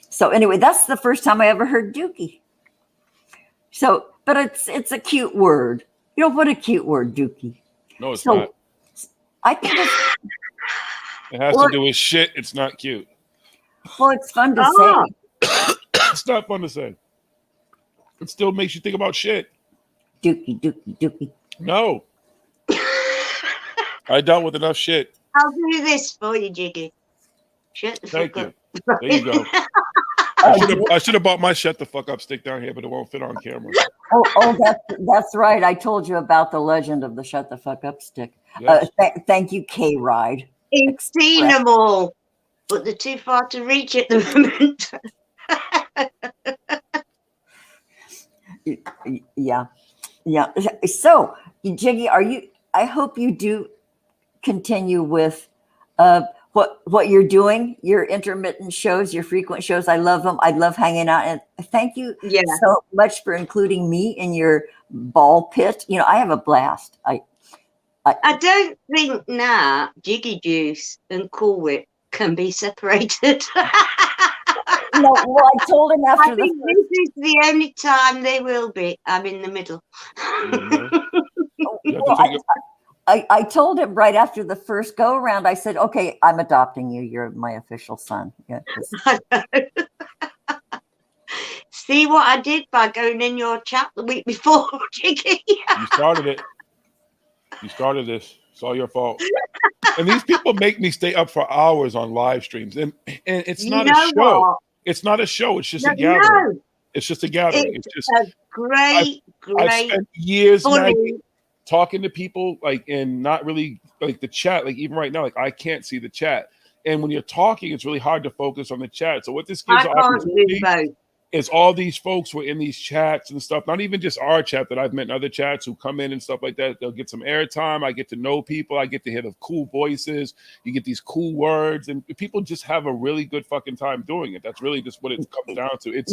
So anyway, that's the first time I ever heard Dookie. So, but it's a cute word. What a cute word, Dookie. No, it's not. I think it has to do with shit. It's not cute. Well, it's fun to say. It's not fun to say. It still makes you think about shit. Dookie. No. I dealt with enough shit. I'll do this for you, Jiggy. Shut the fuck up. There you go. I should have bought my shut the fuck up stick down here, but it won't fit on camera. That's right. I told you about the legend of the shut the fuck up stick. Yes. Thank you, K-Ride. It's seen them all, but they're too far to reach at the moment. Yeah. So, Jiggy, I hope you do continue with what you're doing, your intermittent shows, your frequent shows. I love them. I love hanging out, and thank you so much for including me in your ball pit. I have a blast. I don't think now Jiggy Juice and Cool Whip can be separated. No, well, I told him after this is the only time they will be. I'm in the middle. I told him right after the first go around, I said, okay, I'm adopting you. You're my official son. Yeah, See what I did by going in your chat the week before, Jiggy? You started it. You started this. It's all your fault. And these people make me stay up for hours on live streams. And it's not a show. What? It's not a show. It's just a gathering. It's just a gathering. It's just a great. I've spent years, Maggie, talking to people, and not really the chat. Even right now, I can't see the chat. And when you're talking, it's really hard to focus on the chat. So what this gives opportunity is all these folks were in these chats and stuff, not even just our chat that I've met in other chats who come in and stuff like that. They'll get some airtime. I get to know people. I get to hear the cool voices. You get these cool words, and people just have a really good fucking time doing it. That's really just what it comes down to.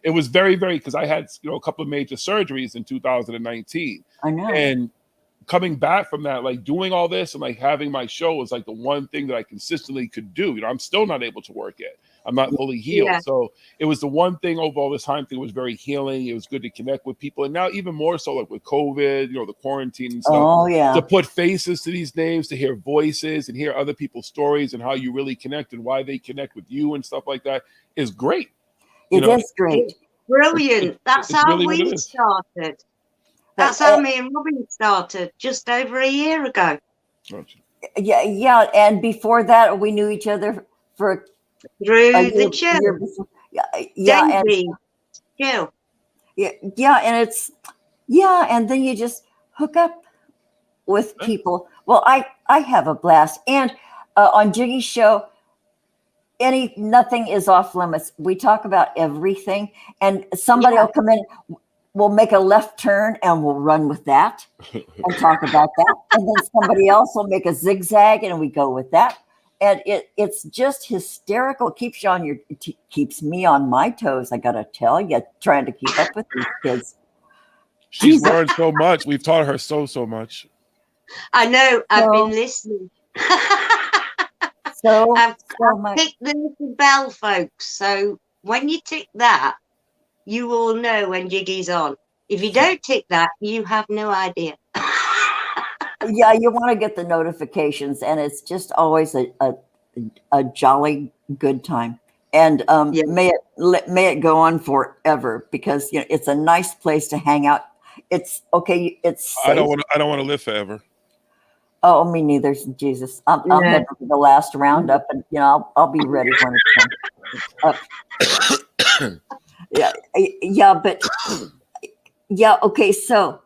It was very, very, because I had a couple of major surgeries in 2019. I know. And coming back from that, doing all this and having my show was the one thing that I consistently could do. I'm still not able to work yet. I'm not fully healed. Yeah. So it was the one thing over all this time thing was very healing. It was good to connect with people. And now even more so like with COVID, the quarantine and stuff, Oh yeah. to put faces to these names, to hear voices and hear other people's stories and how you really connect and why they connect with you and stuff like that is great. It is great. It's brilliant. That's it's how really what it we is. started. That's how me and Robin started just over a year ago. Yeah. And before that, we knew each other for Through a the chill. year before. Yeah, Daisy, chill. and then you just hook up with people. Well, I have a blast, and on Jiggy's show, nothing is off limits. We talk about everything, and somebody will come in. We'll make a left turn and we'll run with that and talk about that. And then somebody else will make a zigzag and we go with that. And it's just hysterical. It keeps me on my toes. I gotta tell you, trying to keep up with these kids. She's learned so much. We've taught her so much. I know. I've been listening. I've ticked the little bell, folks. So when you tick that, you will know when Jiggy's on. If you don't tick that, you have no idea. Yeah, you want to get the notifications, and it's just always a jolly good time. And may it go on forever, because it's a nice place to hang out. It's okay. It's safe. I don't want to live forever. Oh, me neither. Jesus, I'm heading for the last roundup, and I'll be ready when it comes. Okay. So,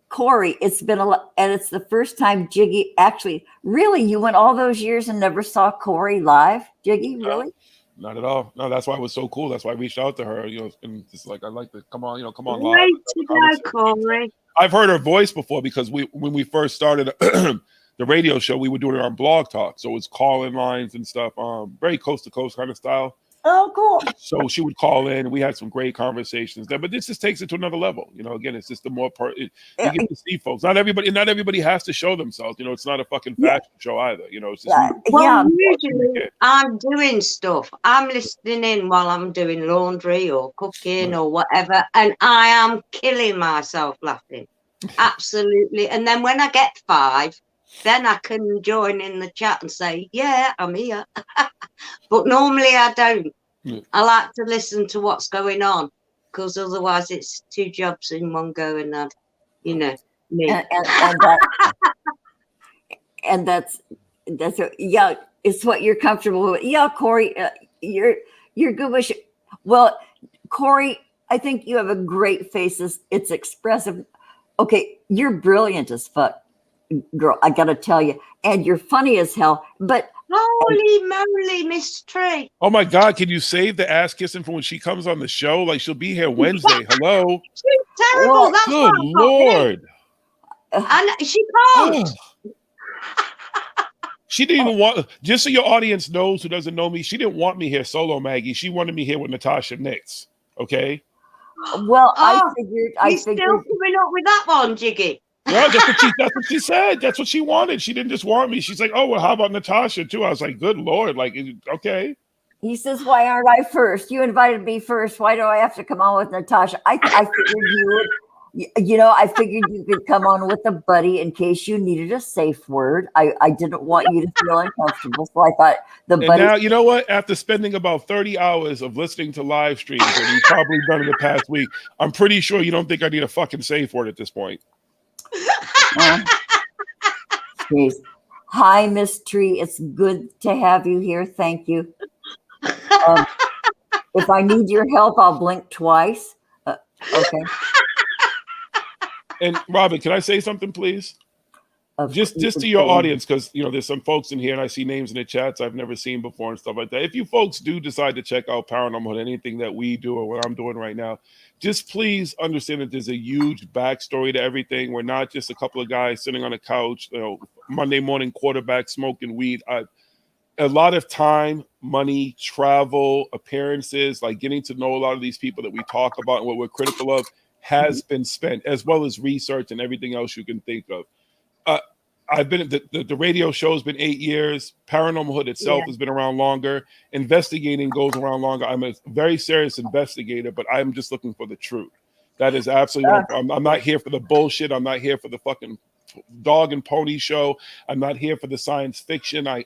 Corey, it's been a lot, and it's the first time Jiggy actually. Really, you went all those years and never saw Corey live, Jiggy? Really? Not at all. No, that's why it was so cool. That's why I reached out to her. And just like I'd like to come on live. Way to go, Corey. I've heard her voice before because when we first started the radio show, we were doing it on Blog Talk, so it's call-in lines and stuff. Very coast to coast kind of style. Oh, cool. So she would call in, and we had some great conversations there. But this just takes it to another level. Again, it's just the more part you get to see folks. Not everybody has to show themselves. It's not a fucking fashion show either. It's just usually I'm doing stuff. I'm listening in while I'm doing laundry or cooking or whatever, and I am killing myself laughing. Absolutely. And then when I get 5, then I can join in the chat and say, yeah, I'm here. But normally I don't. Yeah. I like to listen to what's going on, because otherwise it's 2 jobs in one go, and me. And that's it's what you're comfortable with. Yeah, Corey, you're good with. Well, Corey, I think you have a great face. It's expressive. Okay, you're brilliant as fuck, girl. I gotta tell you, and you're funny as hell. But holy moly, Miss Tree! Oh my God, can you save the ass kissing for when she comes on the show? Like, she'll be here Wednesday. Hello. She's terrible. Well, that's good Lord. And she can't. She didn't even want. Just so your audience knows, who doesn't know me, she didn't want me here solo, Maggie. She wanted me here with Natasha Nix. Okay. Well, I figured. Still coming up with that one, Jiggy. Well, that's what she said. That's what she wanted. She didn't just want me. She's like, oh, well, how about Natasha too? I was like, good Lord, like, okay. He says, why aren't I first? You invited me first. Why do I have to come on with Natasha? I figured you would. I figured you could come on with a buddy in case you needed a safe word. I didn't want you to feel uncomfortable, so I thought the buddy. And now, you know what? After spending about 30 hours of listening to live streams that we've probably done in the past week, I'm pretty sure you don't think I need a fucking safe word at this point. Hi, Miss Tree. It's good to have you here. Thank you. If I need your help, I'll blink twice. Okay. And Robin, can I say something, please? Just to your audience, because there's some folks in here, and I see names in the chats I've never seen before and stuff like that. If you folks do decide to check out Paranormal and anything that we do or what I'm doing right now, just please understand that there's a huge backstory to everything. We're not just a couple of guys sitting on a couch, Monday morning quarterback smoking weed. A lot of time, money, travel, appearances, like getting to know a lot of these people that we talk about and what we're critical of has been spent, as well as research and everything else you can think of. I've been the radio show's been 8 years. Paranormal Hood itself has been around longer. Investigating goes around longer. I'm a very serious investigator, but I'm just looking for the truth. That is absolutely what I'm not here for the bullshit. I'm not here for the fucking dog and pony show. I'm not here for the science fiction. I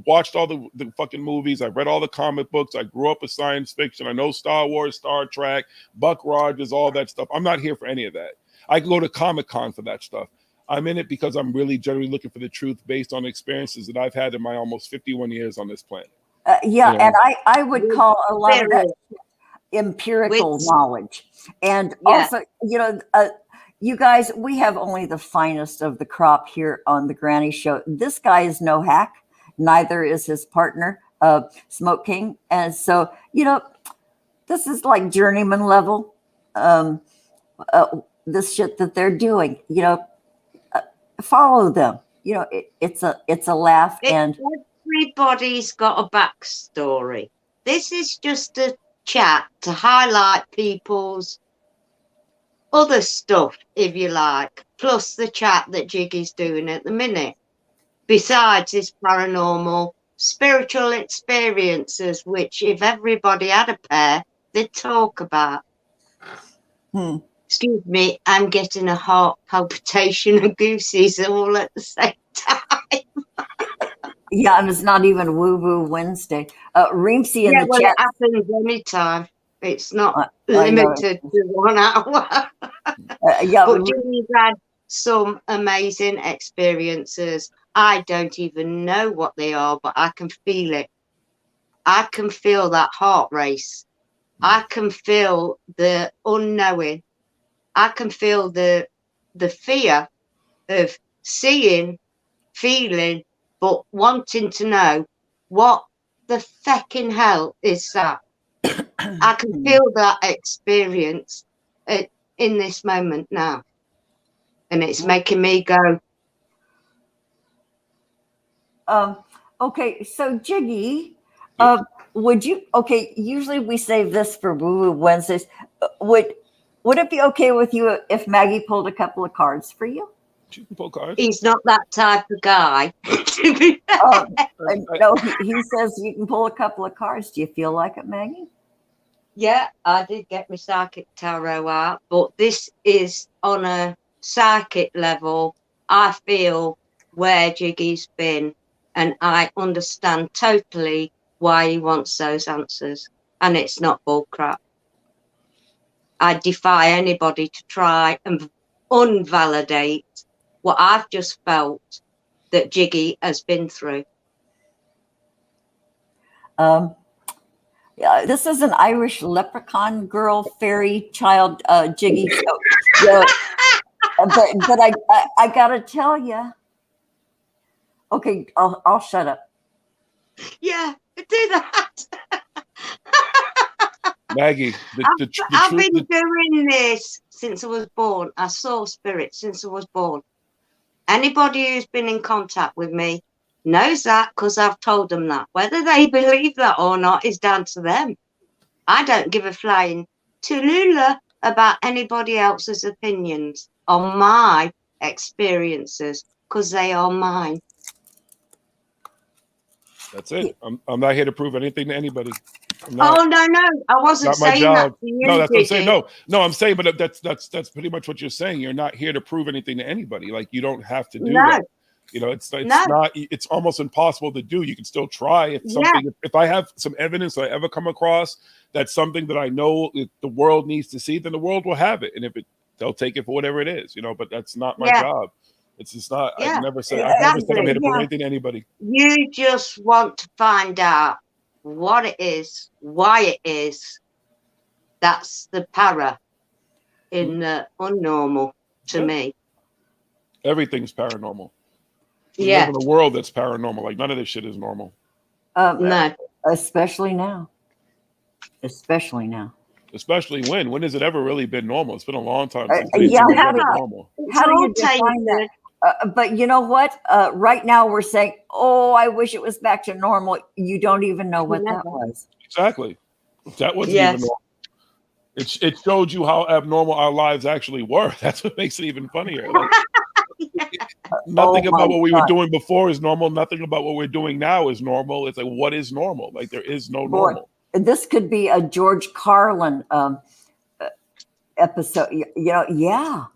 watched all the fucking movies. I read all the comic books. I grew up with science fiction. I know Star Wars, Star Trek, Buck Rogers, all that stuff. I'm not here for any of that. I can go to Comic-Con for that stuff. I'm in it because I'm really generally looking for the truth based on experiences that I've had in my almost 51 years on this planet. And I would call a lot of that empirical knowledge. And also, you guys, we have only the finest of the crop here on the Granny Show. This guy is no hack. Neither is his partner, Smoke King. And so, this is like journeyman level. This shit that they're doing, follow them. It's a laugh. And everybody's got a backstory. This is just a chat to highlight people's other stuff, if you like, plus the chat that Jiggy's doing at the minute. Besides his paranormal spiritual experiences, which if everybody had a pair, they'd talk about. Excuse me, I'm getting a heart palpitation of goosies all at the same time. And it's not even Woo-Woo Wednesday. Reemsy in the chat. It happens anytime. It's not limited to 1 hour. But Jimmy's had some amazing experiences. I don't even know what they are, but I can feel it. I can feel that heart race. I can feel the unknowing. I can feel the fear of seeing, feeling, but wanting to know what the fecking hell is that. I can feel that experience in this moment now. And it's making me go. Okay, so Jiggy, would you, usually we save this for Woo-Woo Wednesdays. Would it be okay with you if Maggie pulled a couple of cards for you? She can pull cards. He's not that type of guy. No, he says you can pull a couple of cards. Do you feel like it, Maggie? Yeah, I did get my psychic tarot out, but this is on a psychic level. I feel where Jiggy's been, and I understand totally why he wants those answers, and it's not bullcrap. I defy anybody to try and unvalidate what I've just felt that Jiggy has been through. This is an Irish leprechaun girl, fairy child, Jiggy. But I gotta tell you. Okay, I'll shut up. Yeah, do that. Maggie, I've been doing this since I was born. I saw spirits since I was born. Anybody who's been in contact with me knows that because I've told them that. Whether they believe that or not is down to them. I don't give a flying Tallulah about anybody else's opinions on my experiences because they are mine. That's it. I'm not here to prove anything to anybody. Oh no, I wasn't saying that to you. No, that's what I'm saying. No, I'm saying, but that's pretty much what you're saying. You're not here to prove anything to anybody. Like you don't have to do that. It's almost impossible to do. You can still try. If something, if I have some evidence that I ever come across that's something that I know the world needs to see, then the world will have it. And if they'll take it for whatever it is, But that's not my job. It's just not. I've never said I'm here to prove anything to anybody. You just want to find out what it is, why it is. That's the para in the unnormal to me. Everything's paranormal. We Yeah. live in a world that's paranormal. Like none of this shit is normal. No. Especially now. Especially now. Especially when has it ever really been normal? It's been a long time since how do normal. How do you define that? But you know what? Right now we're saying, "Oh, I wish it was back to normal." You don't even know what that was. Exactly. That wasn't even normal. It showed you how abnormal our lives actually were. That's what makes it even funnier. Like, Nothing Oh about my what we were God. doing before is normal. Nothing about what we're doing now is normal. It's like, what is normal? Like, there is no Boy, normal. this could be a George Carlin episode. Yeah.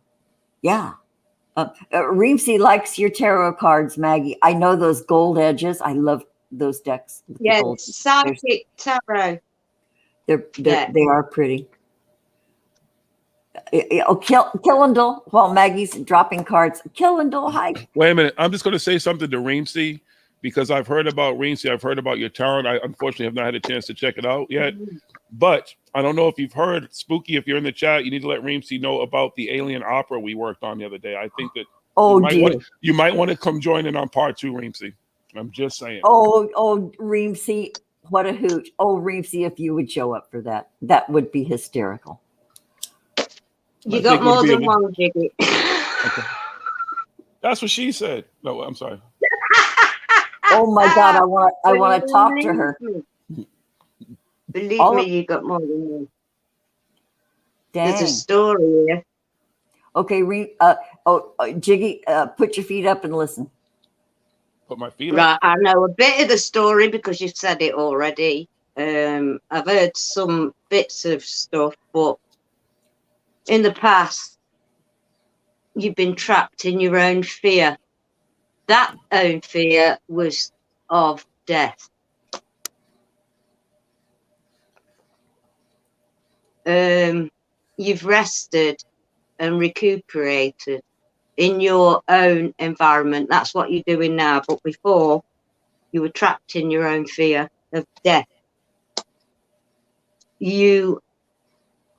Reemsy likes your tarot cards, Maggie. I know those gold edges. I love those decks with the Yes, gold. psychic tarot. Yeah. They are pretty. Oh, Killendall, while Maggie's dropping cards. Killendall, hi. Wait a minute. I'm just going to say something to Reemsy because I've heard about Reemsy. I've heard about your tarot. I unfortunately have not had a chance to check it out yet. But I don't know if you've heard, Spooky, if you're in the chat, you need to let Reemsy know about the alien opera we worked on the other day. I think that you might want to come join in on part 2, Reemsy. I'm just saying. Oh, Reemsy, what a hoot. Oh, Reemsy, if you would show up for that, that would be hysterical. You got more than one, Jiggy. Okay. That's what she said. No, I'm sorry. Oh my God, I want to talk to her. Believe me, you got more than one. Dang. There's a story here. Okay, Jiggy, put your feet up and listen. Put my feet up. Right, I know a bit of the story because you've said it already. I've heard some bits of stuff, but in the past, you've been trapped in your own fear. That own fear was of death. You've rested and recuperated in your own environment. That's what you're doing now. But before, you were trapped in your own fear of death.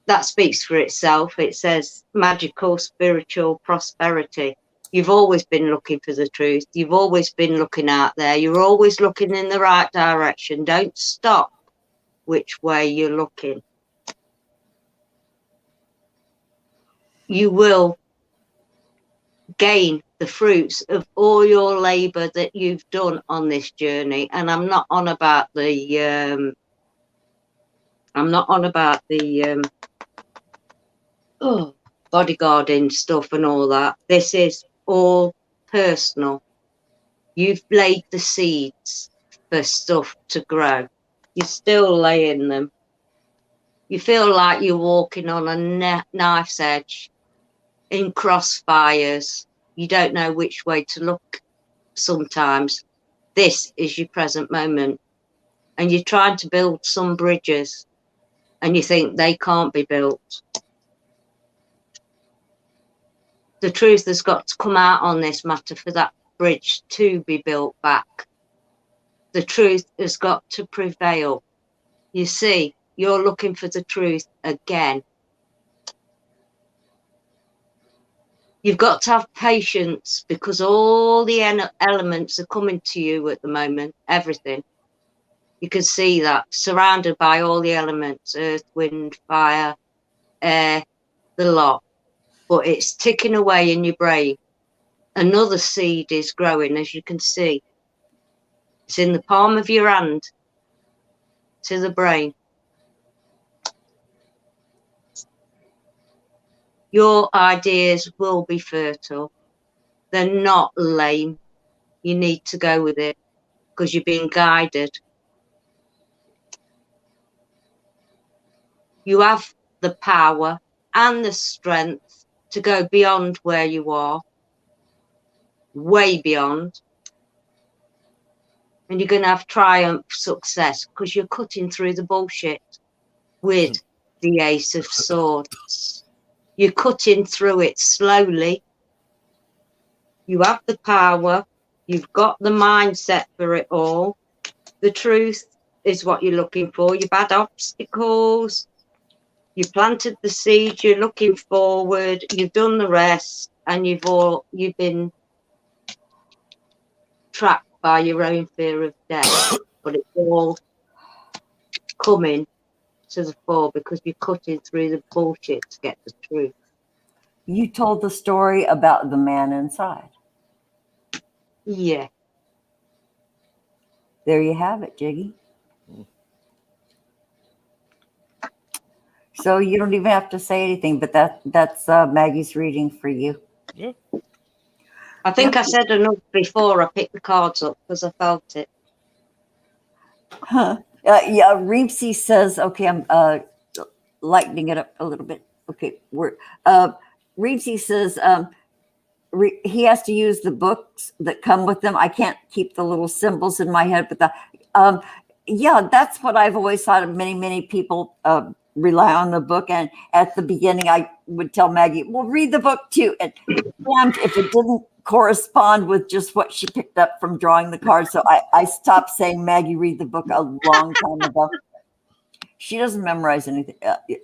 That speaks for itself. It says magical, spiritual prosperity. You've always been looking for the truth. You've always been looking out there. You're always looking in the right direction. Don't stop which way you're looking. You will gain the fruits of all your labor that you've done on this journey. And I'm not on about the bodyguarding stuff and all that. This is all personal. You've laid the seeds for stuff to grow. You're still laying them. You feel like you're walking on a knife's edge in crossfires. You don't know which way to look sometimes. This is your present moment. And you're trying to build some bridges and you think they can't be built. The truth has got to come out on this matter for that bridge to be built back. The truth has got to prevail. You see, you're looking for the truth again. You've got to have patience because all the elements are coming to you at the moment, everything. You can see that, surrounded by all the elements, earth, wind, fire, air, the lot. But it's ticking away in your brain. Another seed is growing, as you can see. It's in the palm of your hand to the brain. Your ideas will be fertile. They're not lame. You need to go with it because you're being guided. You have the power and the strength to go beyond where you are, way beyond. And you're going to have triumph success because you're cutting through the bullshit with the Ace of Swords. You're cutting through it slowly. You have the power. You've got the mindset for it all. The truth is what you're looking for. You've had obstacles. You planted the seed. You're looking forward. You've done the rest, and you've been trapped by your own fear of death. But it's all coming to the fore because you're cutting through the bullshit to get the truth. You told the story about the man inside. Yeah. There you have it, Jiggy. So you don't even have to say anything, but that's Maggie's reading for you. Yeah. I think I said enough before I picked the cards up because I felt it. Huh. Yeah, Reepsy says, okay, I'm lightening it up a little bit. Okay, Reepsy says he has to use the books that come with them. I can't keep the little symbols in my head, but yeah, that's what I've always thought of. Many people rely on the book, and at the beginning, I would tell Maggie, "Well, read the book too." And damned if it didn't correspond with just what she picked up from drawing the cards. So I stopped saying, Maggie, read the book a long time ago. She doesn't memorize anything.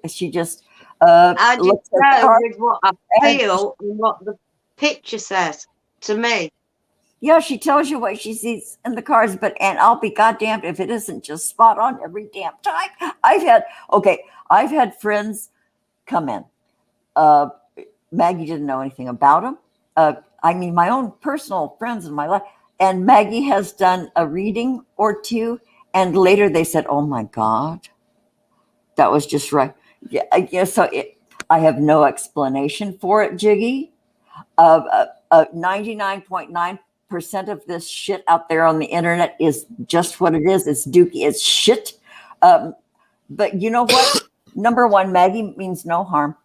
She just I just looks at the go card. with what I feel and what the picture says to me. Yeah, she tells you what she sees in the cards, and I'll be goddamned if it isn't just spot on every damn time. I've had friends come in. Maggie didn't know anything about them. I mean, my own personal friends in my life. And Maggie has done a reading or two, and later they said, "Oh my God, that was just right." Yeah, I have no explanation for it, Jiggy. 99.9% of this shit out there on the internet is just what it is. It's dookie. It's shit. But you know what? Number one, Maggie means no harm.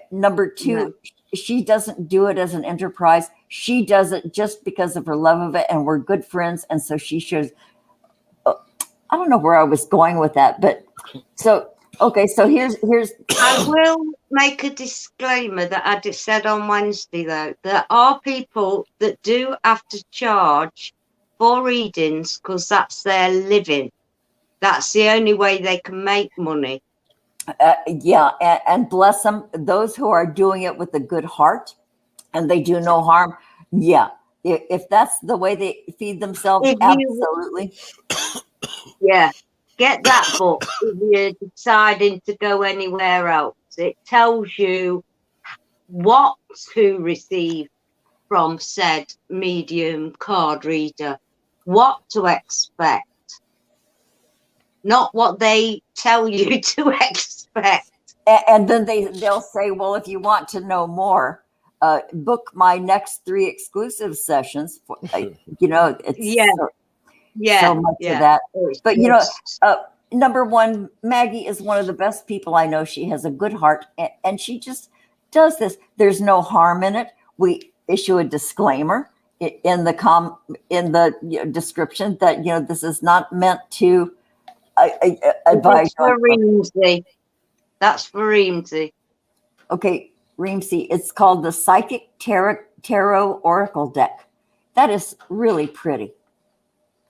Number two, she doesn't do it as an enterprise. She does it just because of her love of it, and we're good friends. And so she shows. I don't know where I was going with that, but so here's. I will make a disclaimer that I just said on Wednesday, though. There are people that do have to charge for readings because that's their living. That's the only way they can make money. Yeah, and bless them, those who are doing it with a good heart and they do no harm. Yeah, if that's the way they feed themselves, absolutely. Yeah, get that book if you're deciding to go anywhere else. It tells you what to receive from said medium card reader, what to expect, not what they tell you to expect. And then they'll say, well, if you want to know more, book my next 3 exclusive sessions. It's so much of that. But number one, Maggie is one of the best people I know. She has a good heart, and she just does this. There's no harm in it. We issue a disclaimer in the description that this is not meant to advise. That's for Reamsy. Okay, Reamsy, it's called the Psychic Tarot Oracle Deck. That is really pretty.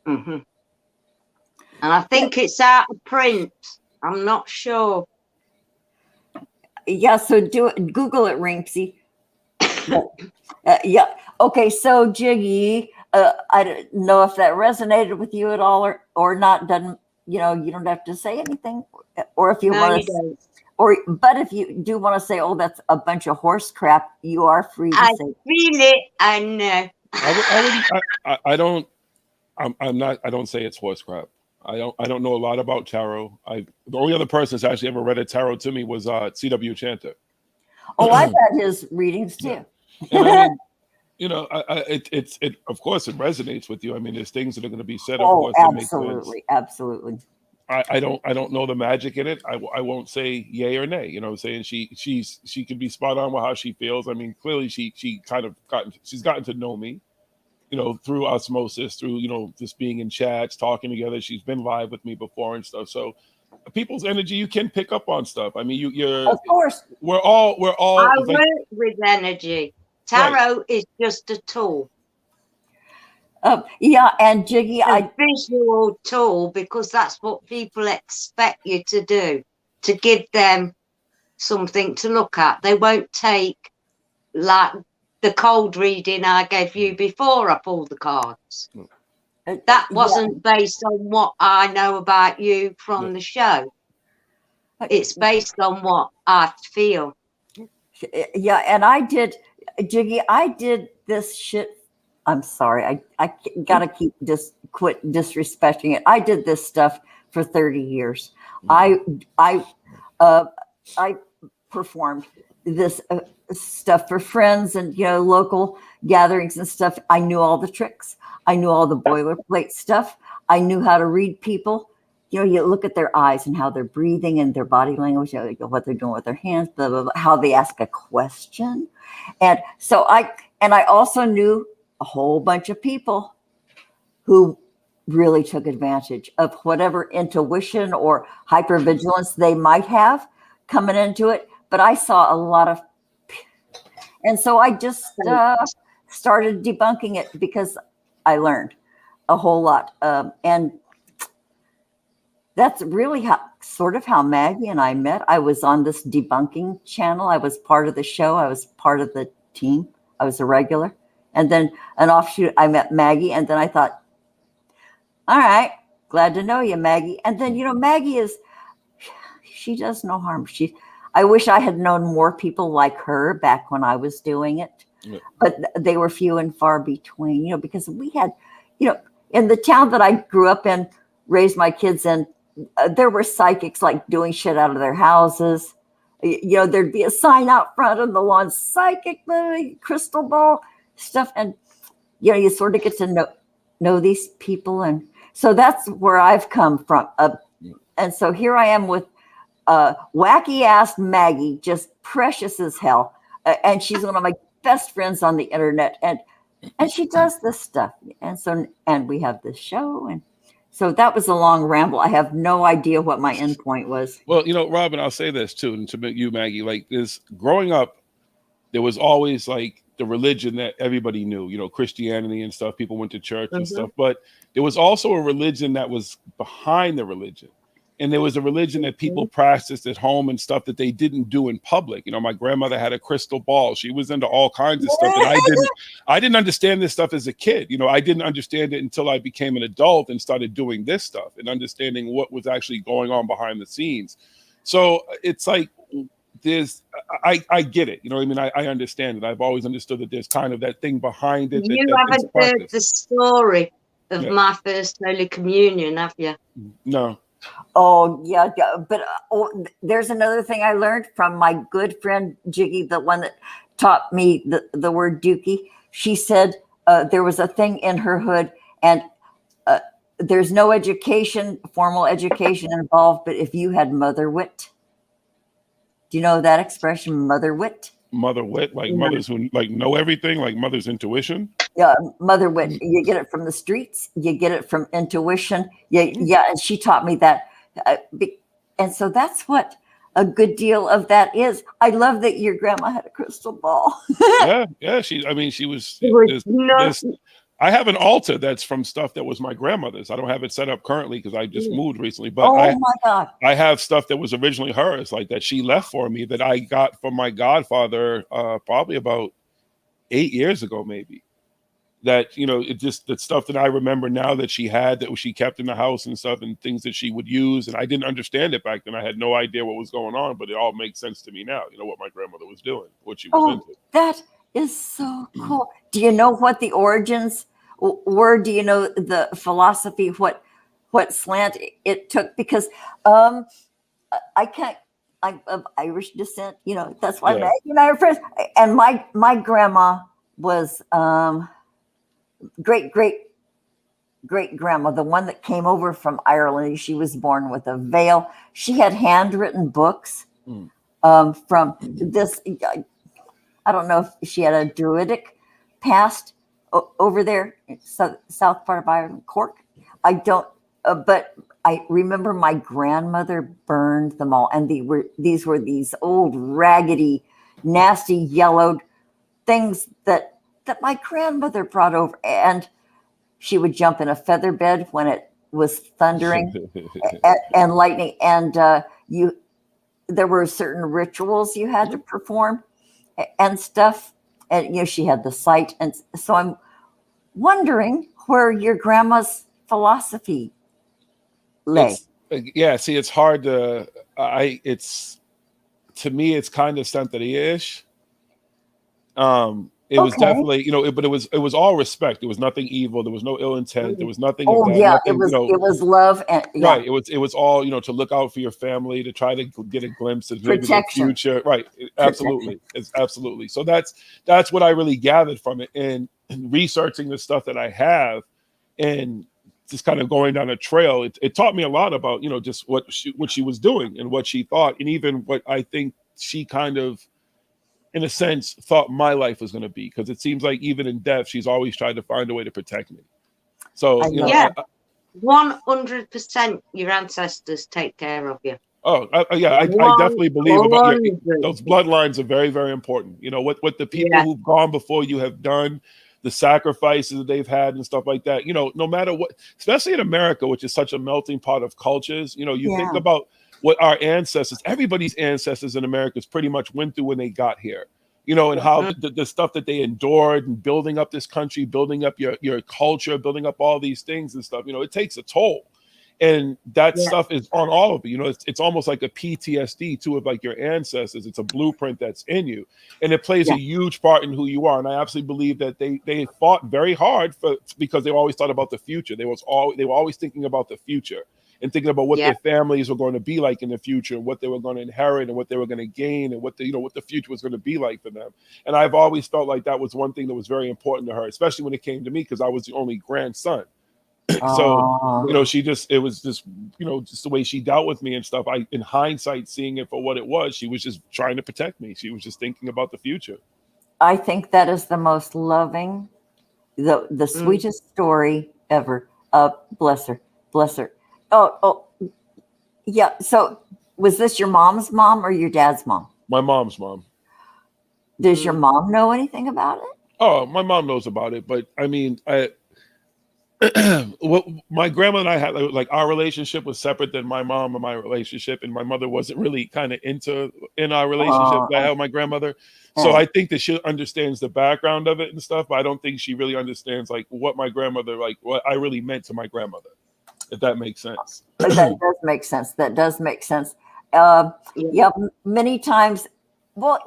Mm-hmm. And I think it's out of print. I'm not sure. Yeah, so Google it, Reamsy. Yeah. Okay, so Jiggy, I don't know if that resonated with you at all or not. Doesn't you don't have to say anything, or if you want to. But if you do want to say, "Oh, that's a bunch of horse crap," you are free to say. I feel it. I know. I don't. I'm not. I don't say it's horse crap. I don't know a lot about tarot. The only other person that's actually ever read a tarot to me was C.W. Chanter. Oh, I've had his readings too. Yeah. And I mean, it of course it resonates with you. I mean, there's things that are going to be said. Of course, absolutely, absolutely. I don't know the magic in it. I won't say yay or nay. I'm saying she could be spot on with how she feels. I mean, clearly she's gotten to know me, through osmosis, through just being in chats, talking together. She's been live with me before and stuff. So people's energy, you can pick up on stuff. I mean, you're of course. We're all. I work with energy. Tarot is just a tool. Yeah, and Jiggy, a visual tool, because that's what people expect you to do, to give them something to look at. They won't take like the cold reading I gave you before I pulled the cards. That wasn't based on what I know about you from the show. It's based on what I feel. Yeah, and I did, Jiggy, I did this shit. I'm sorry. I gotta quit disrespecting it. I did this stuff for 30 years. I performed. this stuff for friends and local gatherings and stuff. I knew all the tricks. I knew all the boilerplate stuff. I knew how to read people. You look at their eyes and how they're breathing and their body language, what they're doing with their hands, blah, blah, blah, how they ask a question. And so I also knew a whole bunch of people who really took advantage of whatever intuition or hypervigilance they might have coming into it. But I saw a lot of, and so I just started debunking it because I learned a whole lot. And that's really how Maggie and I met. I was on this debunking channel. I was part of the show. I was part of the team. I was a regular. And then an offshoot, I met Maggie. And then I thought, all right, glad to know you, Maggie. And then, Maggie she does no harm. I wish I had known more people like her back when I was doing it. Yeah. But they were few and far between, because we had, in the town that I grew up in, raised my kids in, there were psychics like doing shit out of their houses. There'd be a sign out front on the lawn, psychic, crystal ball stuff. And, you sort of get to know these people. And so that's where I've come from. And so here I am with wacky ass Maggie, just precious as hell. And she's one of my best friends on the internet. And she does this stuff. And we have this show. And so that was a long ramble. I have no idea what my end point was. Well, Robin, I'll say this too, and to you, Maggie, like this growing up, there was always like the religion that everybody knew, Christianity and stuff. People went to church and stuff, but there was also a religion that was behind the religion. And there was a religion that people practiced at home and stuff that they didn't do in public. My grandmother had a crystal ball. She was into all kinds of stuff that I didn't understand this stuff as a kid. I didn't understand it until I became an adult and started doing this stuff and understanding what was actually going on behind the scenes. So it's like, I get it. I understand it. I've always understood that there's kind of that thing behind it. You haven't heard the story of my first Holy Communion, have you? No. Oh, yeah. But there's another thing I learned from my good friend Jiggy, the one that taught me the word dookie. She said there was a thing in her hood and there's no formal education involved, but if you had mother wit. Do you know that expression, mother wit? Mother wit, like mothers who like know everything, like mother's intuition. Yeah, mother wit. You get it from the streets. You get it from intuition. Yeah. And she taught me that, and so that's what a good deal of that is. I love that your grandma had a crystal ball. yeah. She was. I have an altar that's from stuff that was my grandmother's. I don't have it set up currently because I just moved recently. But my God. I have stuff that was originally hers, like that she left for me that I got from my godfather probably about 8 years ago, maybe. That, it just that stuff that I remember now that she had, that she kept in the house and stuff and things that she would use. And I didn't understand it back then. I had no idea what was going on, but it all makes sense to me now. What my grandmother was doing, what she was into. That is so cool. Do you know what the origins were? Do you know the philosophy, what slant it took? Because I'm of Irish descent, that's why Maggie and I are friends. And my grandma was great grandma, the one that came over from Ireland. She was born with a veil. She had handwritten books from this. I don't know if she had a druidic past over there, south part of Ireland, Cork. I don't, but I remember my grandmother burned them all, and these were these old, raggedy, nasty, yellowed things that my grandmother brought over, and she would jump in a feather bed when it was thundering and lightning, and there were certain rituals you had to perform and stuff, and she had the sight, and so I'm wondering where your grandma's philosophy lay. See, it's hard to. To me, it's kind of Santeria-ish. It was Okay. definitely, but it was all respect. There was nothing evil. There was no ill intent. There was nothing of Oh that. yeah, Nothing, it was love and yeah, right. It was all, to look out for your family, to try to get a glimpse of maybe their protection. future. Right. Protection. Absolutely. It's absolutely. So that's what I really gathered from it. And researching the stuff that I have and just kind of going down a trail, it taught me a lot about, just what she was doing and what she thought, and even what I think she kind of, in a sense, thought my life was going to be, because it seems like even in death, she's always tried to find a way to protect me. So, I know. Yeah. 100% your ancestors take care of you. I definitely believe about those bloodlines are very, very important. What the people who've gone before you have done, the sacrifices that they've had and stuff like that. No matter what, especially in America, which is such a melting pot of cultures. You think about what our ancestors, everybody's ancestors in America pretty much went through when they got here. And how the stuff that they endured and building up this country, building up your culture, building up all these things and stuff. It takes a toll. And that stuff is on all of you. It's almost like a PTSD too, of like your ancestors. It's a blueprint that's in you, and it plays a huge part in who you are. And I absolutely believe that they fought very hard because they always thought about the future. They were always thinking about the future and thinking about what their families were going to be like in the future, and what they were going to inherit, and what they were going to gain, and what the future was going to be like for them. And I've always felt like that was one thing that was very important to her, especially when it came to me, because I was the only grandson. So, it was just the way she dealt with me and stuff. In hindsight, seeing it for what it was, she was just trying to protect me. She was just thinking about the future. I think that is the most loving, the sweetest story ever. Bless her. Oh, yeah. So, was this your mom's mom or your dad's mom? My mom's mom. Does your mom know anything about it? Oh, my mom knows about it, but I mean, what my grandma and I had, like our relationship was separate than my mom and my relationship, and my mother wasn't really kind of in our relationship that I had with my grandmother. So I think that she understands the background of it and stuff, but I don't think she really understands like what my grandmother, like what I really meant to my grandmother, if that makes sense. That does make sense. Many times. Well,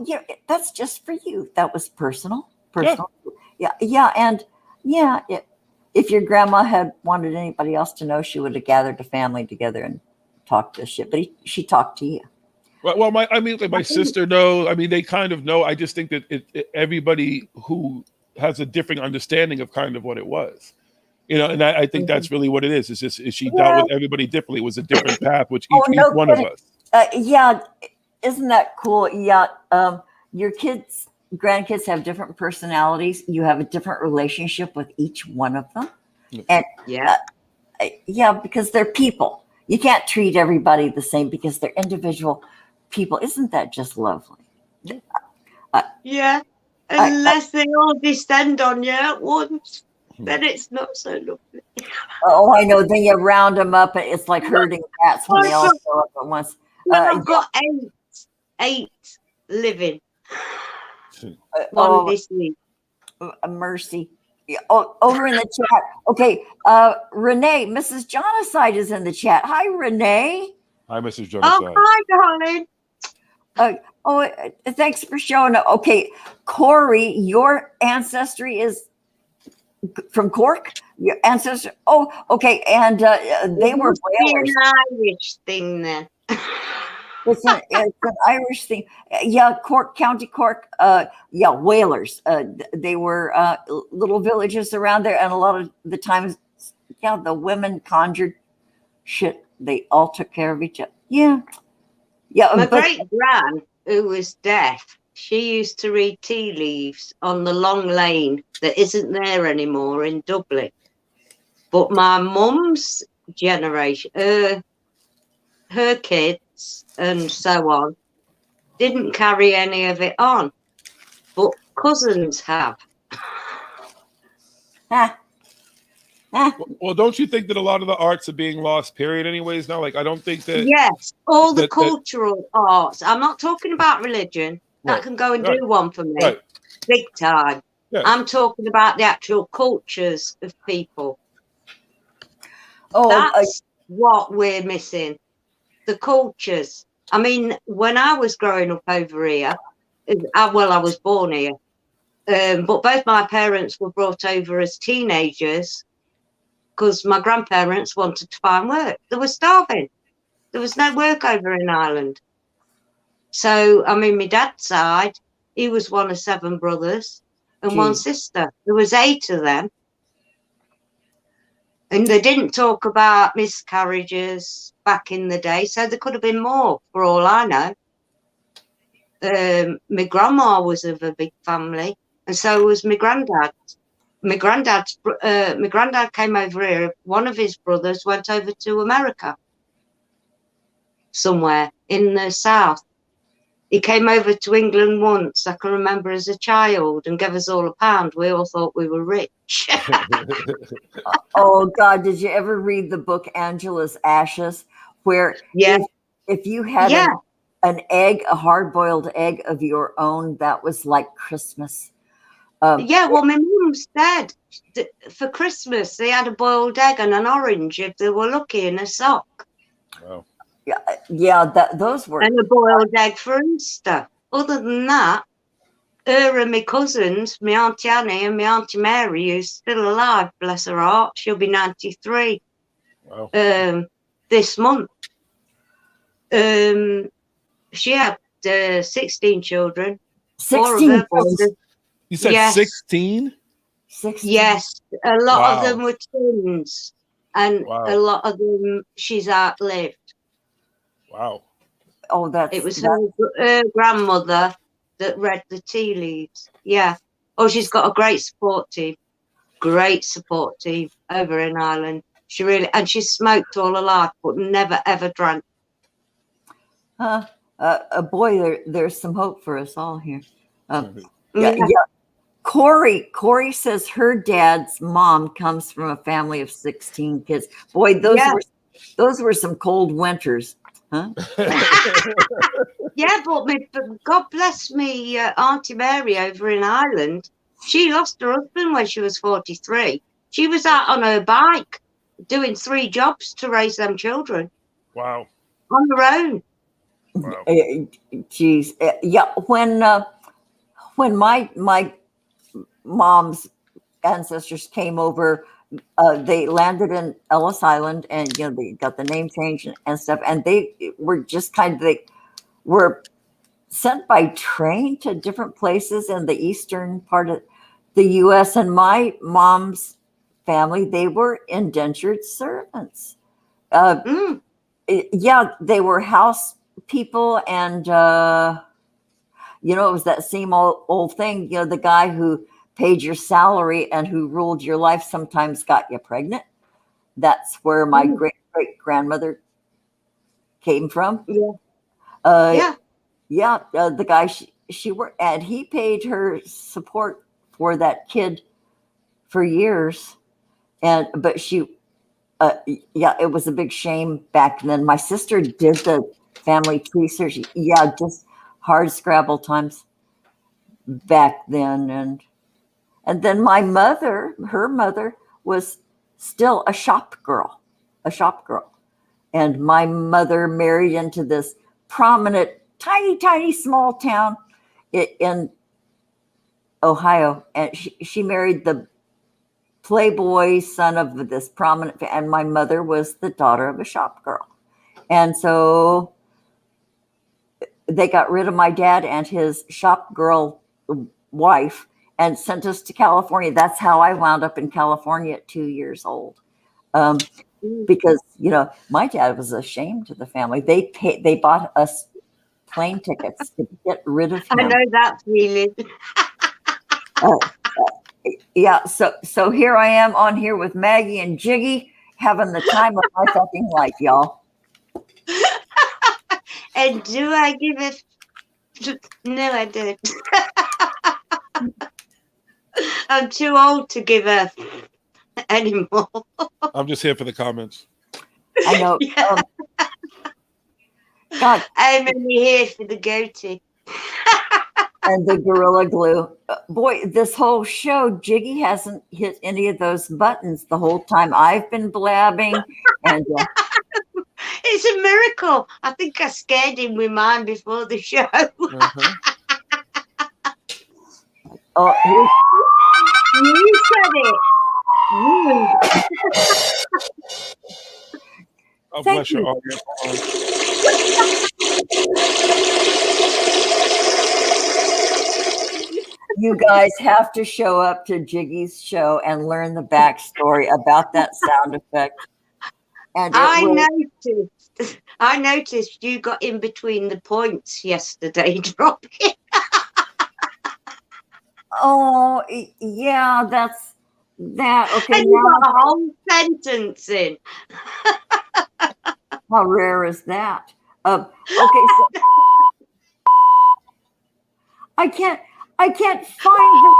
that's just for you. That was personal. If your grandma had wanted anybody else to know, she would have gathered the family together and talked this shit. But she talked to you. Well, my sister knows. I mean, they kind of know. I just think that everybody who has a different understanding of kind of what it was, and I think that's really what it is. It's just she dealt with everybody differently. It was a different path, which each one of us. Isn't that cool? Yeah. Your grandkids have different personalities. You have a different relationship with each one of them. And because they're people. You can't treat everybody the same because they're individual people. Isn't that just lovely? Unless they all descend on you at once, then it's not so lovely. Oh, I know. Then you round them up, and it's like herding cats when they all show up at once. I've got eight living on this week. Mercy. Over in the chat. Okay. Renee, Mrs. Jonaside is in the chat. Hi, Renee. Hi, Mrs. Jonaside. Oh, hi, darling. Thanks for showing up. Okay. Corey, your ancestry is from Cork? Your ancestry. Oh, okay. And they were whalers. An Irish thing then. It's an Irish thing. Yeah, Cork, County Cork. Whalers. They were little villages around there, and a lot of the times, the women conjured shit. They all took care of each other. Yeah. My great gran, who was deaf, she used to read tea leaves on the long lane that isn't there anymore in Dublin. But my mum's generation, her kids and so on, didn't carry any of it on. But cousins have. Well, don't you think that a lot of the arts are being lost, period, anyways, now? Like, I don't think that... Yes, all the cultural arts. I'm not talking about religion. That can go and do one for me. Big time. Yeah. I'm talking about the actual cultures of people. That's what we're missing. The cultures. I mean, when I was growing up over here, I was born here. But both my parents were brought over as teenagers because my grandparents wanted to find work. They were starving. There was no work over in Ireland. So, I mean, my dad's side, he was one of 7 brothers and 1 sister. There was 8 of them. And they didn't talk about miscarriages back in the day, so there could have been more, for all I know. My grandma was of a big family, and so was my granddad. My granddad came over here. One of his brothers went over to America, somewhere in the south. He came over to England once, I can remember, as a child, and gave us all £1. We all thought we were rich. Oh God, did you ever read the book Angela's Ashes, where Yeah. if you had an egg, a hard-boiled egg of your own, that was like Christmas. Yeah, well, my mum said for Christmas they had a boiled egg and an orange if they were lucky in a sock. Wow. Yeah, those were. And a boiled egg for Easter. Other than that, her and my cousins, my Auntie Annie and my Auntie Mary, who's still alive, bless her heart, she'll be 93 this month. She had 16 children. 16 brothers. You said 16? 16? Yes, a lot of them were twins, and a lot of them she's outlived. Wow. Oh, it was her grandmother that read the tea leaves. Yeah. Oh, she's got a great support team over in Ireland. She really, and she smoked all her life, but never ever drank. Boy, there's some hope for us all here. Yeah. Corey says her dad's mom comes from a family of 16 kids. Boy, those were some cold winters, huh? Yeah, but God bless me, Auntie Mary over in Ireland. She lost her husband when she was 43. She was out on her bike doing 3 jobs to raise them children. Wow. On her own. Wow. Geez. Yeah. When my mom's ancestors came over, they landed in Ellis Island, and they got the name changed and stuff, and they were just they were sent by train to different places in the eastern part of the U.S. And my mom's family, they were indentured servants. Yeah, they were house people, and it was that same old thing. The guy who paid your salary and who ruled your life sometimes got you pregnant. That's where my great grandmother came from. The guy she worked, and he paid her support for that kid for years, but she it was a big shame back then. My sister did the family tree search. Just hard scrabble times back then. And then my mother, her mother was still a shop girl. And my mother married into this prominent, tiny, small town in Ohio. And she married the playboy son of this prominent, and my mother was the daughter of a shop girl. And so they got rid of my dad and his shop girl wife and sent us to California. That's how I wound up in California at 2 years old. Because, my dad was ashamed of the family. They bought us plane tickets to get rid of him. I know that feeling. So here I am on here with Maggie and Jiggy having the time of my fucking life, y'all. And do I give it? No, I don't. I'm too old to give a anymore. I'm just here for the comments. I know. God, I'm only here for the goatee. And the Gorilla Glue. Boy, this whole show, Jiggy hasn't hit any of those buttons the whole time I've been blabbing. And it's a miracle. I think I scared him with mine before the show. Oh, You said it. Oh, Thank bless your you. audience. You guys have to show up to Jiggy's show and learn the backstory about that sound effect. And it will. I noticed you got in between the points yesterday, dropping. Oh, yeah, that's that. Okay, And you now got a whole sentence in. how rare is that? Okay, so I can't find the.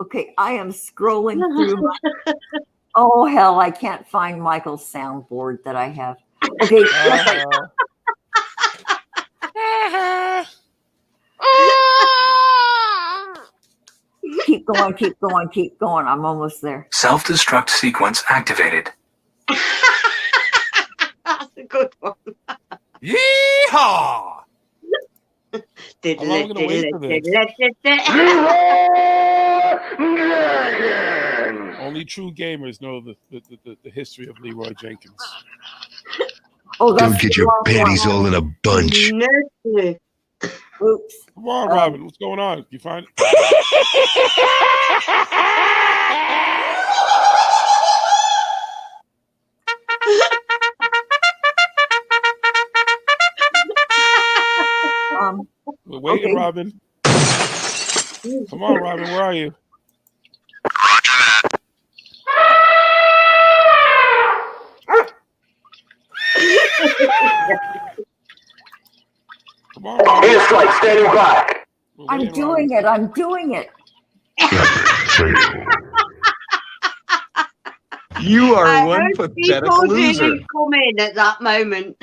Okay, I am scrolling through. Oh hell, I can't find Michael's soundboard that I have. Okay, keep going, keep going, keep going. I'm almost there. Self-destruct sequence activated. That's a good one. Yeehaw! How long are we gonna wait for this? Only true gamers know the history of Leroy Jenkins. Oh, that's Don't get your panties all in a bunch. No clue. Oops. Come on, Robin. What's going on? You find it? We're waiting, Okay. Robin. Come on, Robin. Where are you? Come on, Robin. Airstrike standing by. I'm doing it. I'm doing it. You are I one hope pathetic people loser. didn't come in at that moment.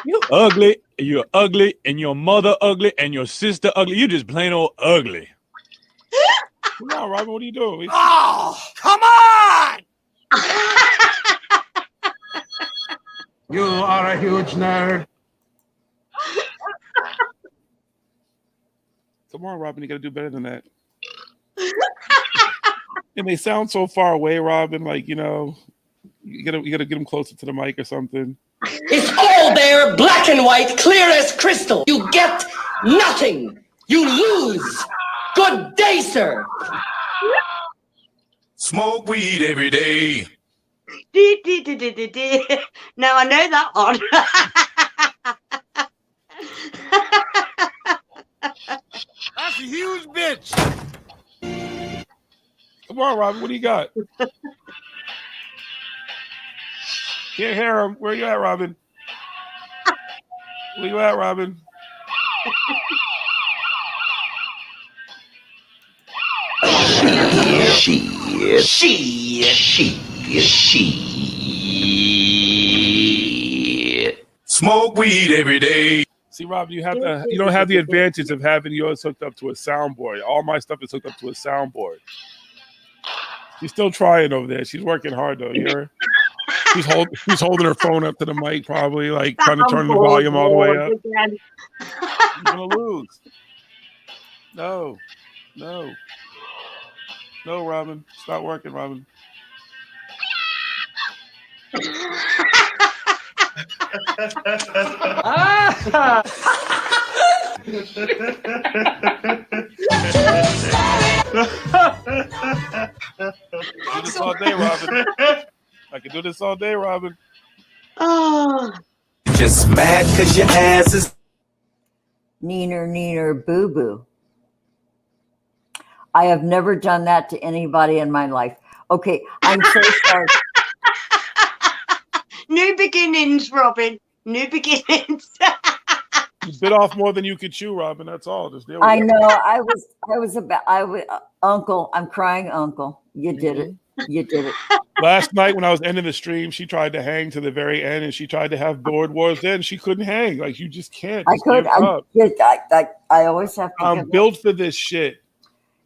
You ugly, you're ugly, and your mother ugly, and your sister ugly. You just plain old ugly. Come on, Robin. What are you doing? Oh, come on! You are a huge nerd. Come on, Robin. You got to do better than that. And they sound so far away, Robin. Like, you know, you gotta get them closer to the mic or something. It's all there, black and white, clear as crystal. You get nothing. You lose. Good day, sir. Smoke weed every day. Now I know that one. That's a huge bitch. Come on, Robin. What do you got? Can't hear him. Where you at, Robin? Where you at, Robin? Smoke weed every day. See, Robin, you don't have the advantage of having yours hooked up to a soundboard. All my stuff is hooked up to a soundboard. She's still trying over there. She's working hard though. You hear her? She's holding her phone up to the mic, probably like trying to turn the volume all the way up. You're gonna lose. No, Robin. Stop working, Robin. Do this all day, Robin. I can do this all day, Robin. Oh, Just mad cause your ass is. Neener, boo boo. I have never done that to anybody in my life. Okay, I'm so sorry. new beginnings, Robin. New beginnings. You bit off more than you could chew, Robin. That's all. Just deal with I it. know. I was Uncle. I'm crying, Uncle. You did it. You did it. Last night when I was ending the stream, she tried to hang to the very end, and she tried to have board wars. Then she couldn't hang. Like you just can't. I Just could. give up. I always have to. I'm built for this shit.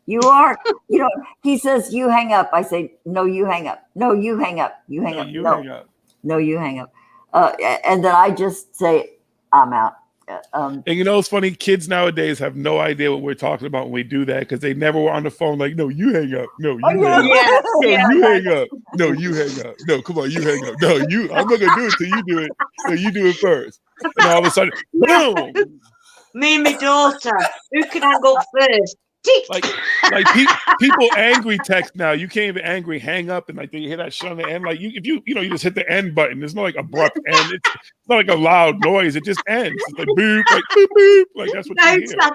You are. You know. He says you hang up. I say no. You hang up. No. You hang up. You hang up. You No. hang up. No. You hang up. And then I just say, I'm out. And you know, it's funny. Kids nowadays have no idea what we're talking about when we do that because they never were on the phone. Like, no, you hang up. No, you hang up. No, you hang up. No, you hang up. No, come on, you hang up. No, you. I'm not gonna do it till you do it. No, you do it first. And all of a sudden, boom. Me and my daughter. Who can hang up first? Like people angry text now. You can't even angry hang up and like you hear that shit on the end. Like if you just hit the end button. There's no like abrupt end. It's not like a loud noise. It just ends. It's like boop, like boop, boop. Like that's what you hear. No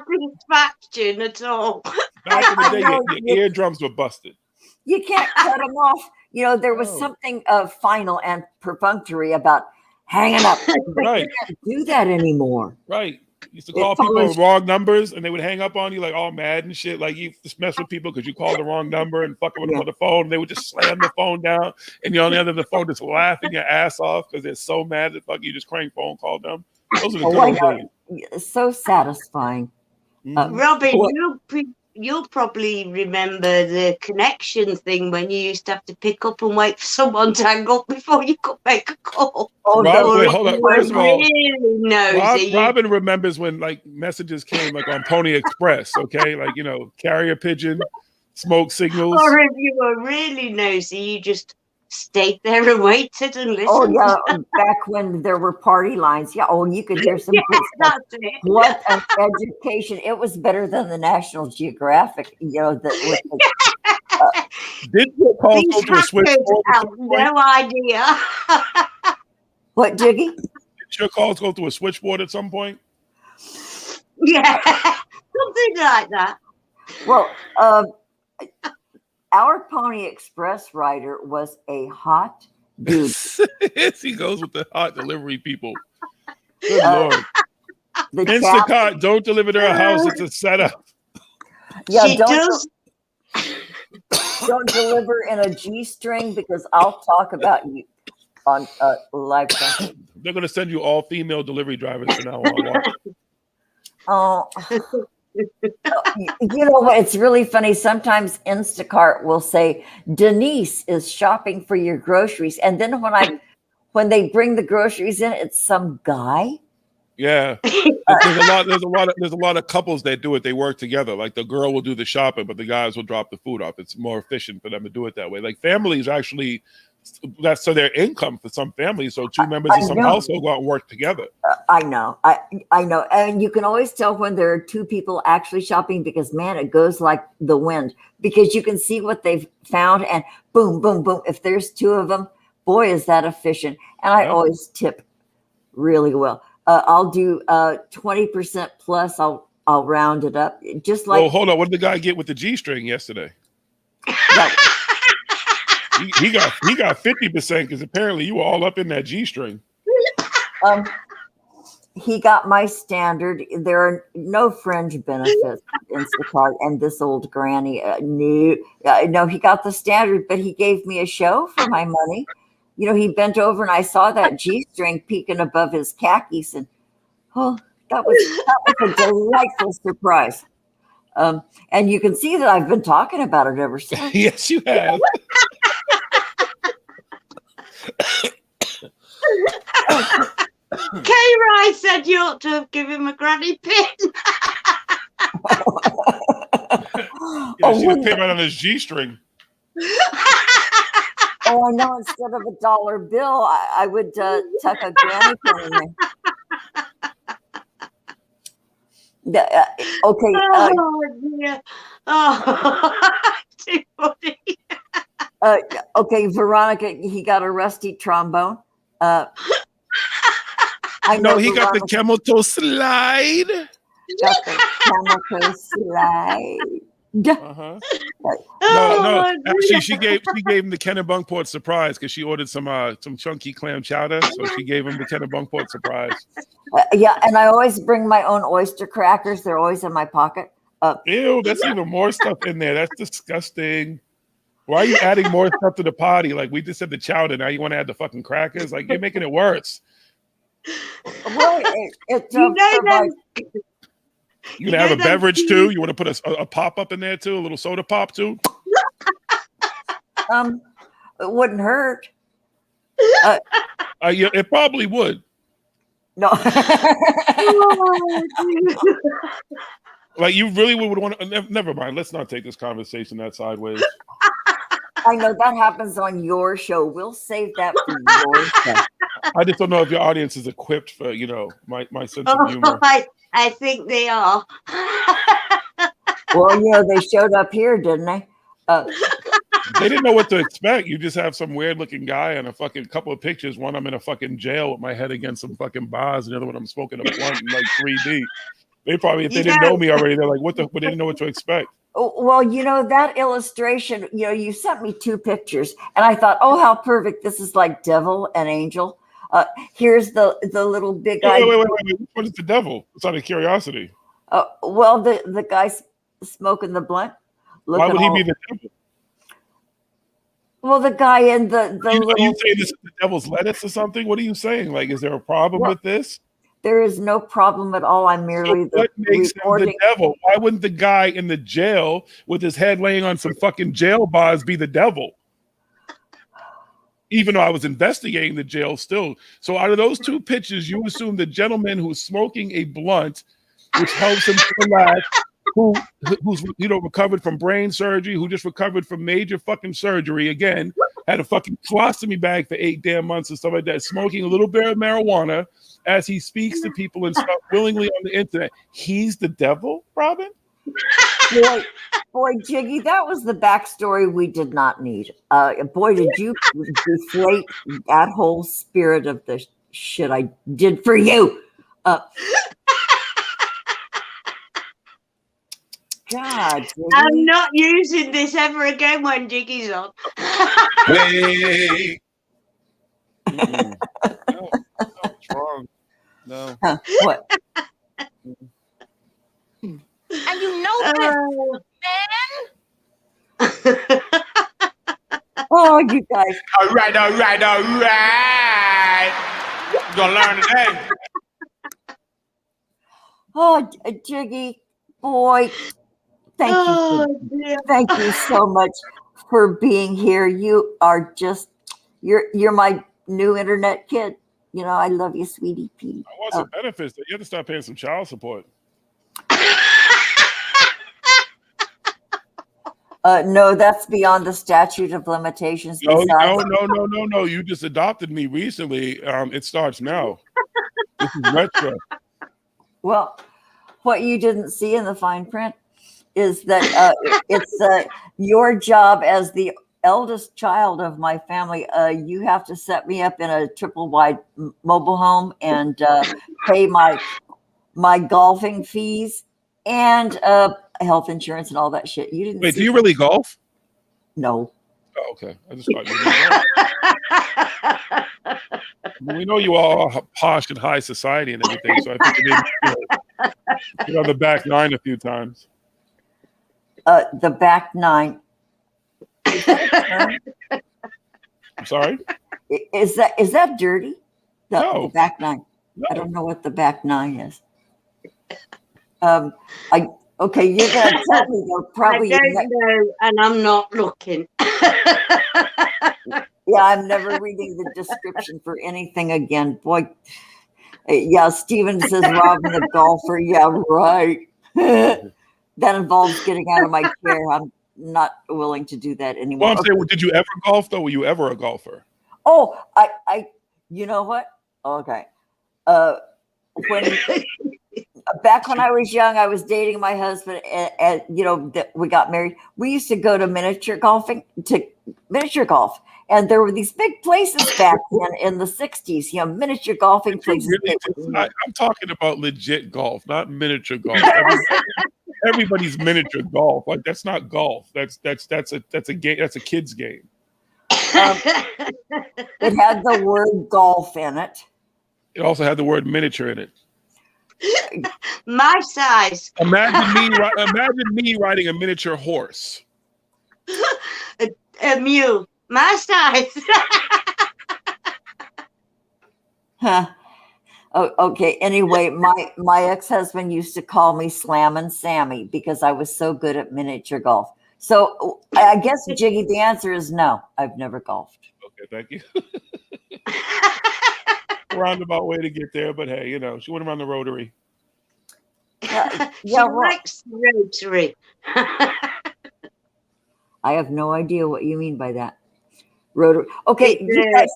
satisfaction at all. Back in the day, your eardrums were busted. You can't cut them off. You know, there was something final and perfunctory about hanging up. But Right. you can't do that anymore. Right. You used to call people with wrong numbers and they would hang up on you like all mad and shit. Like you just mess with people because you called the wrong number and fucking with them on the phone. And they would just slam the phone down and you're on the other end of the phone just laughing your ass off because they're so mad that fuck you just crank phone call them. Those are the good old days. So satisfying. Robin, you'll probably remember the connection thing when you used to have to pick up and wait for someone to hang up before you could make a call. Wait, hold on. First of all, nosy. Robin remembers when like messages came like on Pony Express, okay? Like, carrier pigeon, smoke signals. Or if you were really nosy, you just stayed there and waited and listened. Oh, yeah. Back when there were party lines. Yeah. Oh, you could hear some kids. That's it. What an education. It was better than the National Geographic, Did your calls go to a switchboard? I have no idea. What, Jiggy? Did your calls go to a switchboard at some point? Yeah, something like that. Well, our Pony Express rider was a hot dude. Yes, he goes with the hot delivery people. Good Lord. The Instacart, don't deliver to our house. It's a setup. Yeah, She does. don't deliver in a G-string because I'll talk about you on live. They're going to send you all female delivery drivers from now on. Oh, you know what? It's really funny. Sometimes Instacart will say Denise is shopping for your groceries, and then when they bring the groceries in, it's some guy. Yeah, there's a lot of couples that do it. They work together. Like the girl will do the shopping, but the guys will drop the food off. It's more efficient for them to do it that way. Like families actually, that's so their income for some families. So two members of some household go out and work together. I know, I know, and you can always tell when there are two people actually shopping because man, it goes like the wind because you can see what they've found and boom, boom, boom. If there's two of them, boy, is that efficient. And I always tip really well. I'll do 20% plus. I'll round it up. Just like. Oh, hold on. What did the guy get with the G-string yesterday? he got 50% because apparently you were all up in that G-string. He got my standard. There are no fringe benefits in Instacart, and this old granny no, he got the standard, but he gave me a show for my money. You know, he bent over and I saw that G-string peeking above his khakis, and that was a delightful surprise. And you can see that I've been talking about it ever since. Yes, you have. K-Rai said you ought to have given him a granny pin. Yeah, she would pay right on his G-string. Oh, I know. Instead of a dollar bill, I would tuck a granny pin in there. Okay. Oh, dear. Oh, too funny. Okay, Veronica, he got a rusty trombone. I know he got the camel toe slide. Got the camel toe slide. No. Actually, she gave him the Kennebunkport surprise because she ordered some chunky clam chowder, so she gave him the Kennebunkport surprise. Yeah, and I always bring my own oyster crackers. They're always in my pocket. Ew, that's even more stuff in there. That's disgusting. Why are you adding more stuff to the party? Like we just said the chowder, now you want to add the fucking crackers? Like you're making it worse. Well, You gonna have a beverage too? You want to put a pop up in there too? A little soda pop too? It wouldn't hurt. Yeah, it probably would. No. Like you really would want to. Never mind. Let's not take this conversation that sideways. I know that happens on your show. We'll save that for your show. I just don't know if your audience is equipped for my sense of humor. I think they are. Well, they showed up here, didn't they? They didn't know what to expect. You just have some weird looking guy and a fucking couple of pictures. One, I'm in a fucking jail with my head against some fucking bars. And the other one, I'm smoking a blunt in like 3D. They probably, if they didn't know me already, they're like, what the? But they didn't know what to expect. Well, that illustration, you sent me 2 pictures, and I thought, oh, how perfect. This is like devil and angel. Here's the little big guy. Wait. What is the devil? It's out of curiosity. Well, the guy smoking the blunt. Why would he be the devil? Well, the guy in the Are little. you saying this is the devil's lettuce or something? What are you saying? Like, is there a problem with this? There is no problem at all. I'm merely what makes him the devil? Why wouldn't the guy in the jail with his head laying on some fucking jail bars be the devil? Even though I was investigating the jail still. So out of those 2 pictures, you assume the gentleman who's smoking a blunt, which helps him to relax, who's recovered from brain surgery, who just recovered from major fucking surgery again, had a fucking colostomy bag for 8 damn months and stuff like that, smoking a little bit of marijuana as he speaks to people and stuff willingly on the internet. He's the devil, Robin? Boy, Jiggy, that was the backstory we did not need. Boy, did you deflate that whole spirit of the shit I did for you. God, Jiggy. I'm not using this ever again when Jiggy's on. Hey. No, what's wrong? No. What? And you know this, man. Oh, you guys. All right. You're gonna learn today. Oh, Jiggy, boy, thank you so much for being here. You are you're my new internet kid. I love you, sweetie pea. I want some benefits. You have to start paying some child support. No, that's beyond the statute of limitations. No. You just adopted me recently. It starts now. This is retro. Well, what you didn't see in the fine print is that it's your job as the eldest child of my family. You have to set me up in a triple wide mobile home and pay my golfing fees and health insurance and all that shit. You didn't. Wait, do you really golf? No. Oh, okay. I just thought you did. We know you all are posh and high society and everything, so I think you did get on the back 9 a few times. The back 9. I'm sorry? Is that dirty? No. The back 9. No. I don't know what the back 9 is. Okay, you're gonna tell me though. Probably. I don't know, and I'm not looking. Yeah, I'm never reading the description for anything again. Boy, yeah, Steven says Robin the golfer. Yeah, right. That involves getting out of my chair. I'm not willing to do that anymore. Well, I'm saying, did you ever golf though? Were you ever a golfer? Oh, I you know what? Okay. When back when I was young, I was dating my husband, and we got married. We used to go to miniature golf, and there were these big places back then in the '60s. Miniature golfing places. I'm talking about legit golf, not miniature golf. Everybody's miniature golf. Like that's not golf. That's a game. That's a kid's game. It had the word golf in it. It also had the word miniature in it. My size. Imagine me riding a miniature horse. A mule. My size. Huh. Oh, okay. Anyway, my ex-husband used to call me Slammin' Sammy because I was so good at miniature golf. So I guess, Jiggy, the answer is no. I've never golfed. Okay, thank you. roundabout way to get there, but hey, she went around the rotary. She likes rotary. I have no idea what you mean by that. Rotary. Okay, It's you guys.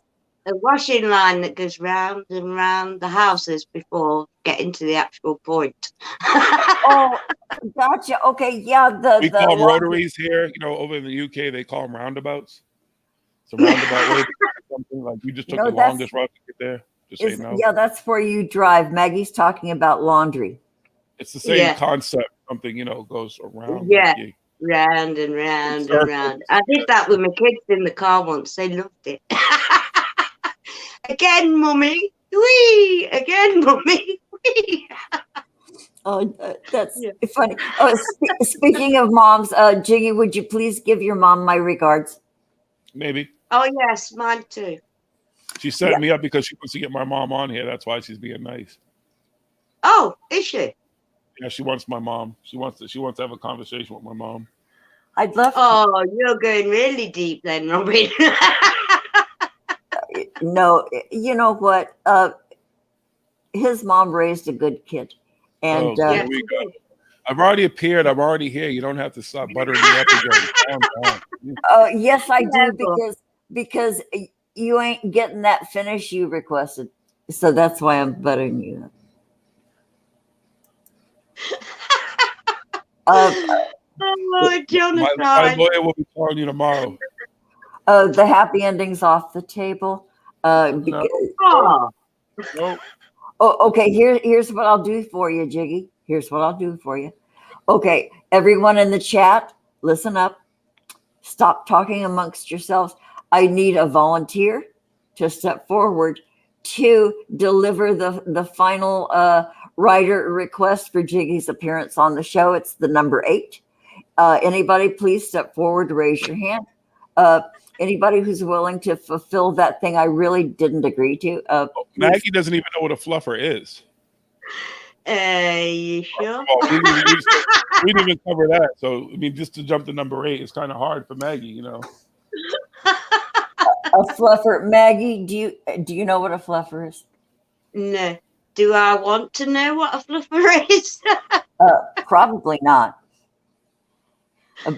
a washing line that goes round and round the houses before getting to the actual point. Oh, gotcha. Okay, yeah. We call them rotaries here. Over in the UK, they call them roundabouts. It's a roundabout way to get something like you just took the longest route to get there. Just say no. Yeah, that's where you drive. Maggie's talking about laundry. It's the same concept. Something goes around. Yeah, round and round and round. I did that with my kids in the car once. They loved it. Again, mummy. Wee. Again, mummy. Wee. Oh, that's funny. Oh, speaking of moms, Jiggy, would you please give your mom my regards? Maybe. Oh yes, mine too. She set me up because she wants to get my mom on here. That's why she's being nice. Oh, is she? Yeah, she wants my mom. She wants to have a conversation with my mom. I'd love. Oh, you're going really deep then, Robin. No, you know what? His mom raised a good kid, and here we go. I've already appeared. I'm already here. You don't have to stop buttering me up again. Yes, I do because you ain't getting that finish you requested, so that's why I'm buttering you up. Jonathan. My lawyer will be calling you tomorrow. The happy ending's off the table. No. Oh, okay. Here's what I'll do for you, Jiggy. Here's what I'll do for you. Okay, everyone in the chat, listen up. Stop talking amongst yourselves. I need a volunteer to step forward to deliver the final writer request for Jiggy's appearance on the show. It's the number 8. Anybody, please step forward, raise your hand. Anybody who's willing to fulfill that thing I really didn't agree to. Maggie doesn't even know what a fluffer is. You sure? Well, we didn't even cover that. So, I mean, just to jump to number 8 is kind of hard for Maggie, A fluffer. Maggie, do you know what a fluffer is? No. Do I want to know what a fluffer is? Probably not.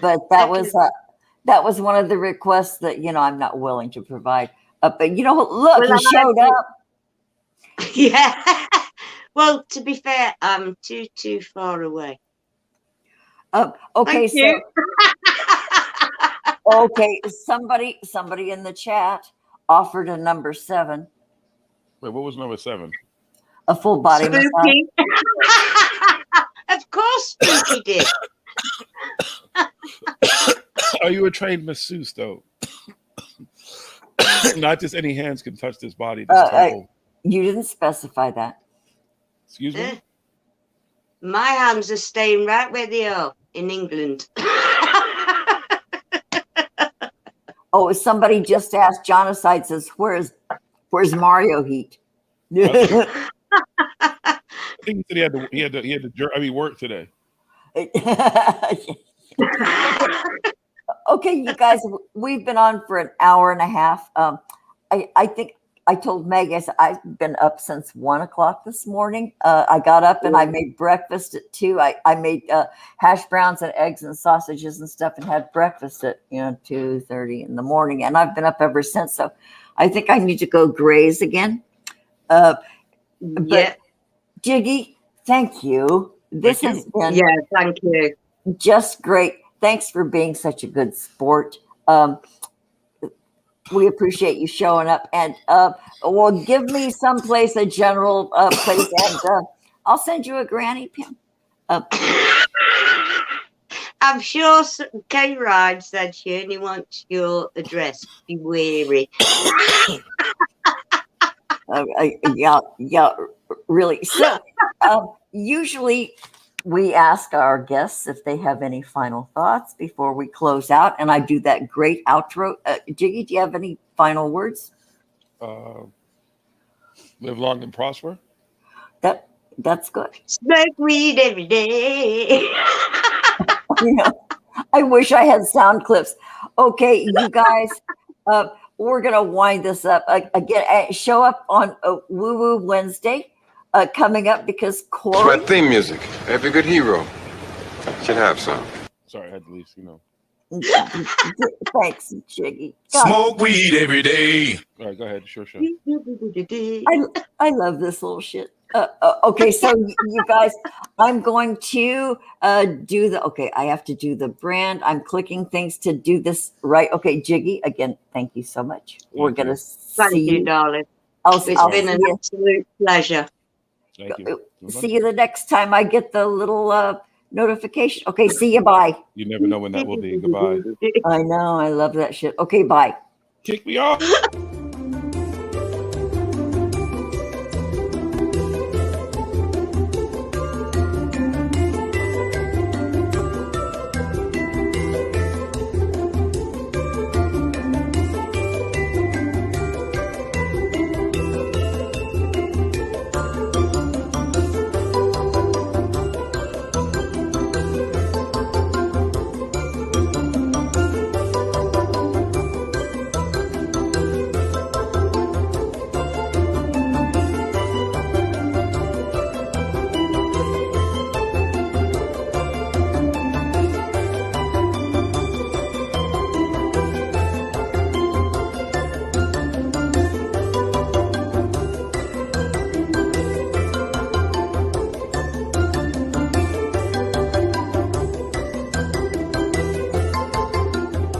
But that was one of the requests that I'm not willing to provide. But look, he showed up. Yeah. Well, to be fair, I'm too far away. Okay, Thank you. Okay, somebody in the chat offered a number 7. Wait, what was number 7? A full body Spooky. massage. Of course, Spooky did. Are you a trained masseuse, though? Not just any hands can touch this body. You didn't specify that. Excuse me? My hands are staying right where they are in England. Oh, somebody just asked. Jonathan says, "Where's Mario Heat?" I think he said he had to work today. Okay, you guys, we've been on for an hour and a half. I think I told Meg, I said, I've been up since 1 o'clock this morning. I got up and I made breakfast at 2. I made hash browns and eggs and sausages and stuff and had breakfast at 2:30 in the morning. And I've been up ever since. So I think I need to go graze again. But Jiggy, thank you. This has been thank you. Just great. Thanks for being such a good sport. We appreciate you showing up, and well, give me someplace, a general place, and I'll send you a granny pin. I'm sure K-Ride said she only wants your address. Be wary. Yeah, really. So usually we ask our guests if they have any final thoughts before we close out, and I do that great outro. Jiggy, do you have any final words? Live long and prosper. That's good. Smoke weed every day. I wish I had sound clips. Okay, you guys, we're gonna wind this up again. Show up on Woo Woo Wednesday coming up because It's Corey. my theme music. Every good hero should have some. Sorry, I had to leave. You know. Thanks, Jiggy. God, Smoke weed every day. All right, go ahead. Sure. I love this little shit. Okay, so you guys, I'm going to do the. Okay, I have to do the brand. I'm clicking things to do this right. Okay, Jiggy, again, thank you so much. We're gonna Thank see you, darling. I'll It's been see an you. absolute pleasure. Thank you. See you the next time I get the little notification. Okay, see you. Bye. You never know when that will be. Goodbye. I know. I love that shit. Okay, bye. Kick me off.